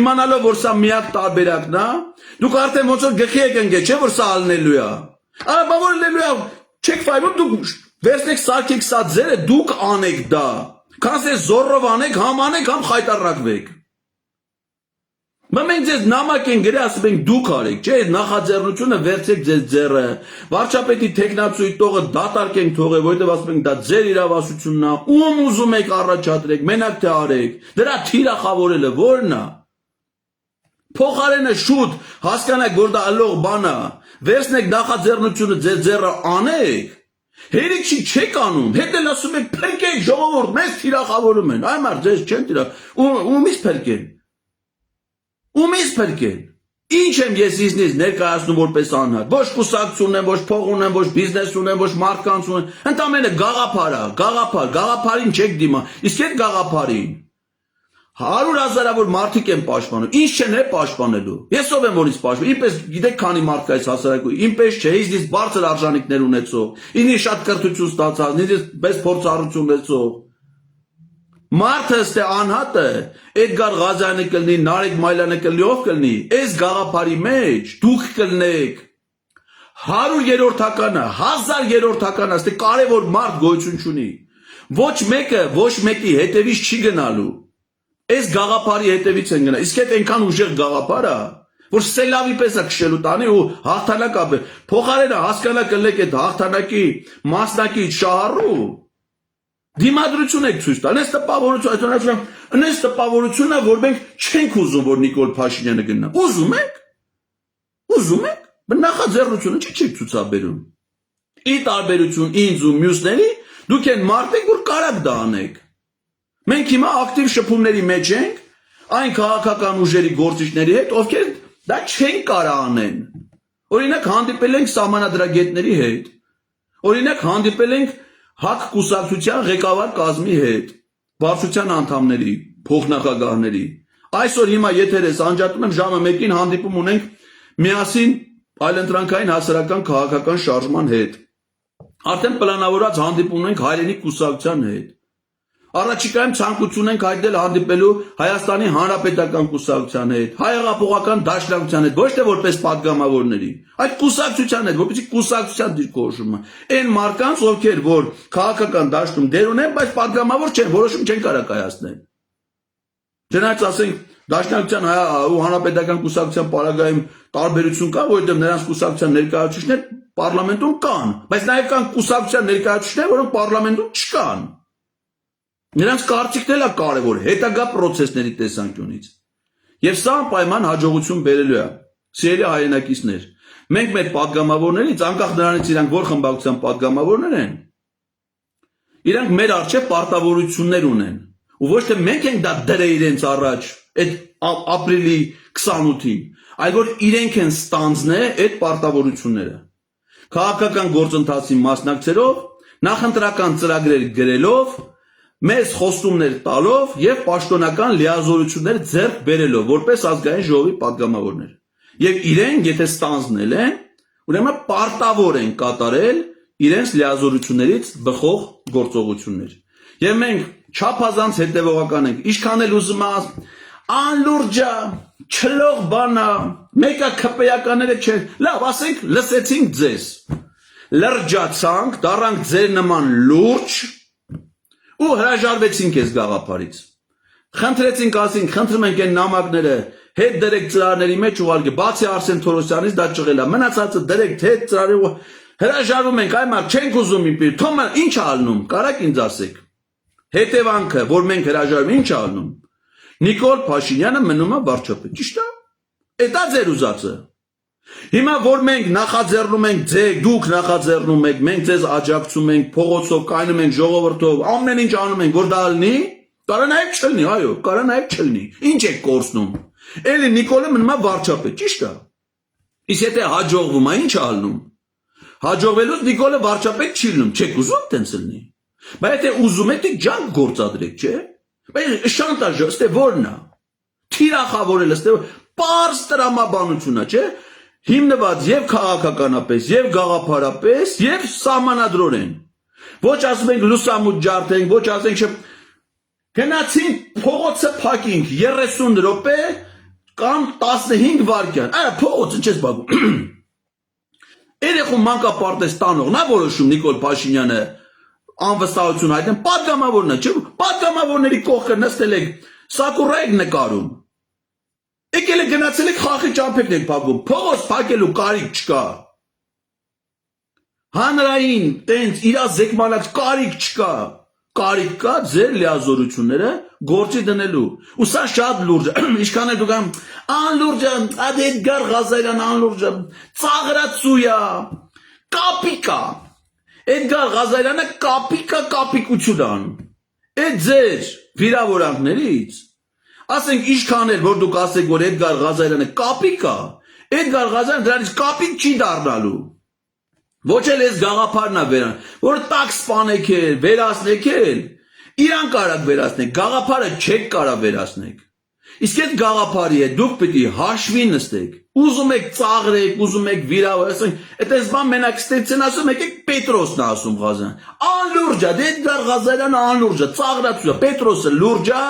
իմանալով, որ սա միակ տարբերակն է, դուք արդեն ոնց որ գլխի եք ընկել, չէ՞ որ սա ալնելու է։ Բա որ լինելու է, չեք ֆայլում դուք վերցնեք սարքեք սա ձերը, դուք անեք դա։ Քանս է զորով անեք, համ անեք, համ խայտարակվեք։ Մենք ձեզ նամակ են գրել, ասում ենք դուք արեք, չէ՞, նախաձեռնությունը վերցեք ձեզ ձեռը, վարչապետի տեխնացուի տողը դատարկենք թողել, որովհետև ասում ենք դա ձեր իրավասությունն է, ում ուզում եք առաջադրեք, մենակ թե արեք, դրա թիրախավորելը ո՞րն է։ Փոխարենը շուտ հասկանաք, որ դա ալող բան է, վերցնեք նախաձեռնությունը ձեր ձեռը անեք, հերիք չի չեք անում, հետ էլ ասում եք փրկեք ժողովուրդ, մեզ թիրախավորում են, այ մարդ ձեզ չեն ումից փրկեն։ Ումից փրկեն։ Ինչ եմ ես իզնից ներկայացնում որպես անհատ։ Ոչ կուսակցություն ունեմ, ոչ փող ունեմ, ոչ բիզնես ունեմ, ոչ մարդկանց ունեմ։ Ընդամենը գաղափար է, գաղափարին չեք դիմա։ Իսկ այդ գաղափարին 100,000-ավոր մարդիկ են պաշտպանում։ Ինչ չեն է պաշտպանելու։ Ես ով եմ որից պաշտպանում։ Ինպես գիտեք քանի մարդ կա այս հասարակություն, ինպես չէ, իզնից բարձր արժանինքներ ունեցող, ինձ շատ կրթություն ստացած, ինձ պես փորձառություն ունեցող։ Մարդը ստե անհատը Էդգար Ղազարյանը կլինի, Նարեկ Մայլյանը կլինի, ով կլինի, այս գաղափարի մեջ դուք կլինեք 100-երորդականը, 1000-երորդականը, ստե կարևոր մարդ գոյություն չունի։ Ոչ մեկը, ոչ մեկի հետևից չի գնալու։ Այս գաղափարի հետևից են գնա։ Իսկ այդ այնքան ուժեղ գաղափար է, որ սելավի պես է քշելու տանի ու հաղթանակ ապե։ Փոխարենը հասկանա կլեք այդ հաղթանակի մասնակից շահառու դիմադրություն եք ցույց տալ։ Այս տպավորությունը, որ մենք չենք ուզում, որ Նիկոլ Փաշինյանը գնա։ Ուզում եք։ Բայց նախաձեռնությունը չեք ցուցաբերում։ Ի տարբերություն ինձ ու մյուսների, դուք են մարդ եք, որ կարաք դա անեք։ Մենք հիմա ակտիվ շփումների մեջ ենք այն քաղաքական ուժերի գործիչների հետ, ովքեր դա չեն կարող անեն։ Օրինակ հանդիպել ենք սահմանադրագետների հետ։ Օրինակ հանդիպել ենք ՀԱԿ կուսակցության ղեկավար կազմի հետ, վարչության անդամների, փոխնախագահների։ Այսօր հիմա եթերես անջատում եմ ժամը 1-ին հանդիպում ունենք միասին այլընտրանքային հասարակական քաղաքական շարժման հետ։ Արդեն պլանավորած հանդիպում ունենք հայրենիք կուսակցության հետ։ Առաջիկայում ցանկություն ենք հայտնել հանդիպելու Հայաստանի Հանրապետական կուսակցության հետ, Հայ-հեղափոխական դաշնակցության հետ, ոչ թե որպես падգամավորների, այդ կուսակցության հետ, որպեսզի կուսակցության դիրքորոշումը։ Այն մարդկանց, ովքեր որ քաղաքական դաշտում դեր ունեն, բայց падգամավոր չեն, որոշում չեն կարող կայացնել։ Չնայած ասենք դաշնակցության ու Հանրապետական կուսակցության պարագայում տարբերություն կա, որովհետև նրանց կուսակցության ներկայացուցիչներ պարլամենտում կան, բայց նաև կան կուսակցության ներկայացուցիչներ, որոնք պարլամենտում չկան։ Նրանց կարծիքն էլ է կարևոր հետագա process-ների տեսանկյունից։ Եվ սա անպայման հաջողություն բերելու է։ Սիրելի հայրենակիցներ, մենք մեր падգամավորներից, անկախ նրանից իրանք որ խմբակցության падգամավորներ են, իրանք մեր առջև պարտավորություններ ունեն։ Ու ոչ թե մենք ենք դա դրել իրենց առաջ այդ ապրիլի 28-ին, այլ որ իրենք են ստանձնել այդ պարտավորությունները։ Քաղաքական գործընթացի մասնակցելով, նախընտրական ծրագրեր գրելով, մեզ խոստումներ տալով եւ պաշտոնական լիազորություններ ձեռք բերելով որպես ազգային ժողովի падգամավորներ։ Եվ իրենք եթե ստանձնել են, ուրեմն պարտավոր են կատարել իրենց լիազորություններից բխող գործողություններ։ Եվ մենք չափազանց հետևողական ենք, ինչքան էլ ուզում ես անլուրջա, չլող բանա, մեկը քպեականները չէ։ Լավ, ասենք լսեցինք ձեզ։ Լրջացանք, դառանք ձեր նման լուրջ ու հրաժարվեցինք այս գաղափարից։ Խնդրեցինք, ասենք, խնդրում ենք այն նամակները հետ դրեք ծրարների մեջ ուղարկե, բացի Արսեն Թորոսյանից դա ճղել է, մնացածը դրեք հետ ծրարի հրաժարվում ենք, այ մարդ չենք ուզում իպիր, թոմը ինչ ալնում, կարաք ինձ ասեք։ Հետևանքը, որ մենք հրաժարվում, ինչ ալնում։ Նիկոլ Փաշինյանը մնում է վարչապետ, ճիշտ է։ Դա ձեր ուզածը։ Հիմա որ մենք նախաձեռնում ենք ձեր, դուք նախաձեռնում եք, մենք ձեզ աջակցում ենք, փողոցով կայնում ենք, ժողովրդով, ամեն ինչ անում ենք, որ դա լինի, կարա նաև չլինի, այո, կարա նաև չլինի։ Ինչ եք կորցնում։ Էլի Նիկոլը մնում է վարչապետ, ճիշտ է։ Իսկ եթե հաջողվում է, ինչ ալնում։ Հաջողվելուց Նիկոլը վարչապետ չի լինում, չեք ուզում տենց լինի։ Բայց եթե ուզում եք ջանք գործադրեք, չէ՞։ Բայց շանտաժը ստե որն է։ Թիրախավորելը ստե պարզ տրամաբանությունն է, չէ՞։ Հիմնված եւ քաղաքականապես, եւ գաղափարապես, եւ սահմանադրորեն։ Ոչ ասում ենք լուսամուտ ջարդենք, ոչ ասենք չէ գնացին փողոցը փակինք 30 րոպե կամ 15 վայրկյան։ Արա փողոցը չես բաղում։ Երեխու մանկապարտեզ տանողն է որոշում Նիկոլ Փաշինյանը անվստահություն հայտնել, պատգամավորն է, չէ՞։ Պատգամավորների կողքը նստել եք, սակուրա եք նկարում։ Եկել եք գնացել եք խաղի ճամփեքն եք փակում, փողոց փակելու կարիք չկա։ Հանրային տենց իրա զեկմանած կարիք չկա։ Կարիք կա ձեր լիազորությունները գործի դնելու։ Ու սա շատ լուրջ է։ Ինչքան է դուք անլուրջ է, Էդգար Ղազարյան անլուրջ է, ծաղրացու է, կապիկա։ Էդգար Ղազարյանը կապիկա կապիկություն ան։ Այդ ձեր վիրավորանքներից ասենք ինչքան էլ որ դուք ասեք որ Էդգար Ղազարյանը կապիկա, Էդգար Ղազարյանը դրանից կապիկ չի դառնալու։ Ոչ էլ այս գաղափարն է վերան, որ տակ սպանեք էլ, վերացնեք էլ, իրան կարակ վերացնեք, գաղափարը չեք կարա վերացնեք։ Իսկ այդ գաղափարի հետ դուք պիտի հաշվի նստեք, ուզում եք ծաղրեք, ուզում եք վիրավորեք, այդպես բան մենակ ստեցեն ասում եք Պետրոսն է ասում Ղազարյան։ Անլուրջ է, Էդգար Ղազարյանը անլուրջ է, ծաղրացու է, Պետրոսը լուրջ է,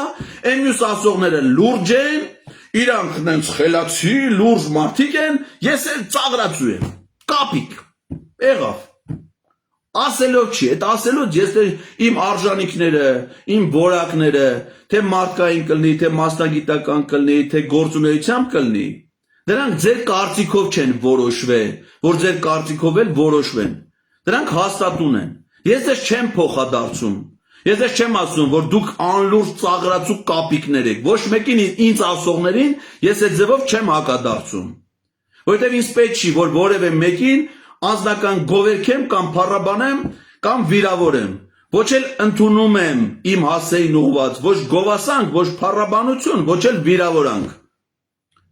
այն մյուս ասողները լուրջ են, իրանք նենց խելացի, լուրջ մարդիկ են, ես էլ ծաղրացու եմ, կապիկ։ Եղավ, ասելով չի, այդ ասելով ես իմ արժանիքները, իմ որակները, թե մարդկային կլնի, թե մասնագիտական կլնի, թե գործունեությամբ կլնի, դրանք ձեր կարծիքով չեն որոշվել, որ ձեր կարծիքով էլ որոշվեն, դրանք հաստատուն են, ես ձեզ չեմ փոխադարձում, ես ձեզ չեմ ասում, որ դուք անլուրջ ծաղրացու կապիկներ եք, ոչ մեկին ինձ ասողներին ես այդ ձևով չեմ հակադարձում, որովհետև ինձ պետք չի, որ որևէ մեկին անձնական գովերքեմ կամ փառաբանեմ կամ վիրավորեմ, ոչ էլ ընդունում եմ իմ հասեին ուղված, ոչ գովասանք, ոչ փառաբանություն, ոչ էլ վիրավորանք։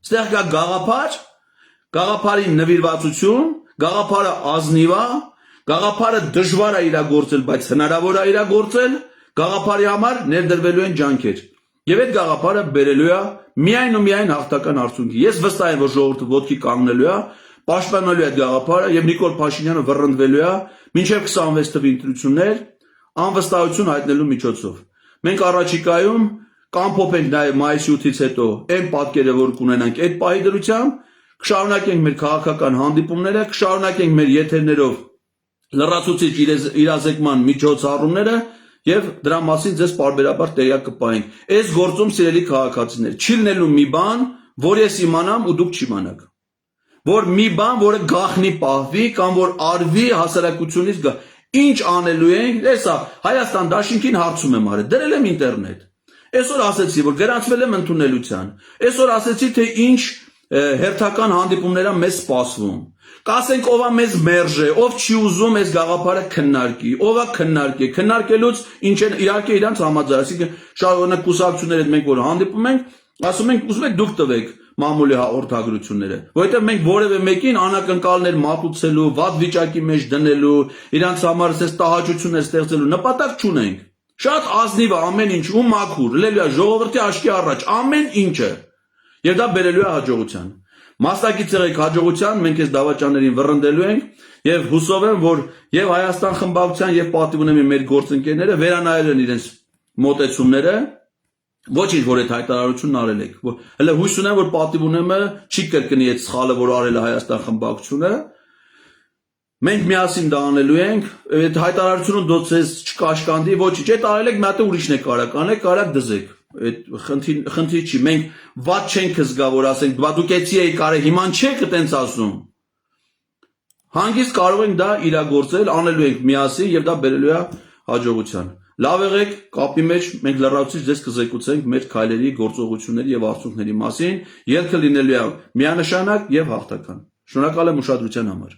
Ստեղ կա գաղափար, գաղափարի նվիրվածություն, գաղափարը ազնիվ է, գաղափարը դժվար է իրագործել, բայց հնարավոր է իրագործել, գաղափարի համար ներդրվելու են ջանքեր։ Եվ այդ գաղափարը բերելու է միայն ու միայն հաղթական արդյունքի։ Ես վստահ եմ, որ ժողովուրդը ոտքի կանգնելու է, պաշտպանելու այդ գաղափարը եւ Նիկոլ Փաշինյանը վռնդվելու է մինչեւ 26 թվականի ընտրություններ անվստահություն հայտնելու միջոցով։ Մենք առաջիկայում կամփոփենք նաեւ մայիսի 8-ից հետո այն պատկերը, որ կունենանք այդ պահի դրությամբ, կշարունակենք մեր քաղաքական հանդիպումները, կշարունակենք մեր եթերներով լրացուցիչ իրազեկման միջոցառումները եւ դրա մասին ձեզ պարբերաբար տեղյակ կպահենք։ Այս գործում սիրելի քաղաքացիներ, չի լինելու մի բան, որ ես իմանամ ու դուք չիմանաք։ Որ մի բան, որը գախնի պահվի կամ որ արվի հասարակությունից գա։ Ինչ անելու ենք, հեսա Հայաստան դաշինքին հարցում եմ արել, դրել եմ ինտերնետ։ Այսօր ասեցի, որ գրանցվել եմ ընդունելության։ Այսօր ասեցի, թե ինչ հերթական հանդիպումներ է մեզ սպասվում։ Կասենք ով է մեզ մերժե, ով չի ուզում այս գաղափարը քննարկի, ով է քննարկի, քննարկելուց ինչ են իհարկե իրանց համաձայն, այսինքն շարունակ կուսակցություններ հետ մենք որ հանդիպում ենք, ասում ենք ուզում եք դուք տվեք մամուլի հաղորդագրությունները, որովհետև մենք որևէ մեկին անակնկալներ մատուցելու, վատ վիճակի մեջ դնելու, իրանց համար այս տհաճություններ ստեղծելու նպատակ չունենք։ Շատ ազնիվ է ամեն ինչ ու մաքուր, լելու է ժողովրդի աչքի առաջ ամեն ինչը, եւ դա բերելու է հաջողության։ Մասնակից եղեք հաջողության, մենք այս դավաճաններին վռնդելու ենք եւ հուսով եմ, որ եւ Հայաստան խմբակցության եւ պատիվ ունեմ մեր գործընկերները վերանայել են իրենց մոտեցումները, ոչինչ որ այդ հայտարարությունն արել եք։ Հələ հույս ունեմ, որ պատիվ ունեմը չի կրկնի այդ սխալը, որ արել է Հայաստան խմբակցությունը։ Մենք միասին դա անելու ենք, այդ հայտարարությունը դոցես չկաշկանդի, ոչինչ, այդ արել եք, մի հատ ուրիշն է կարակ անել, կարակ դզեք։ Այդ խնդիր չի, մենք ված չենք զգա, որ ասենք, բա դուք էցի եք արել, հիմա չեք այտենց ասում։ Հանգիստ կարող ենք դա իրագործել, անելու ենք միասին եւ դա բերելու է հաջողության։ Լավ եղեք, կապի մեջ մենք լրացուցիչ ձեզ կզեկուցենք մեր քայլերի, գործողությունների եւ արդյունքների մասին, ելքը լինելու է միանշանակ եւ հաղթական։ Շնորհակալ եմ ուշադրության համար։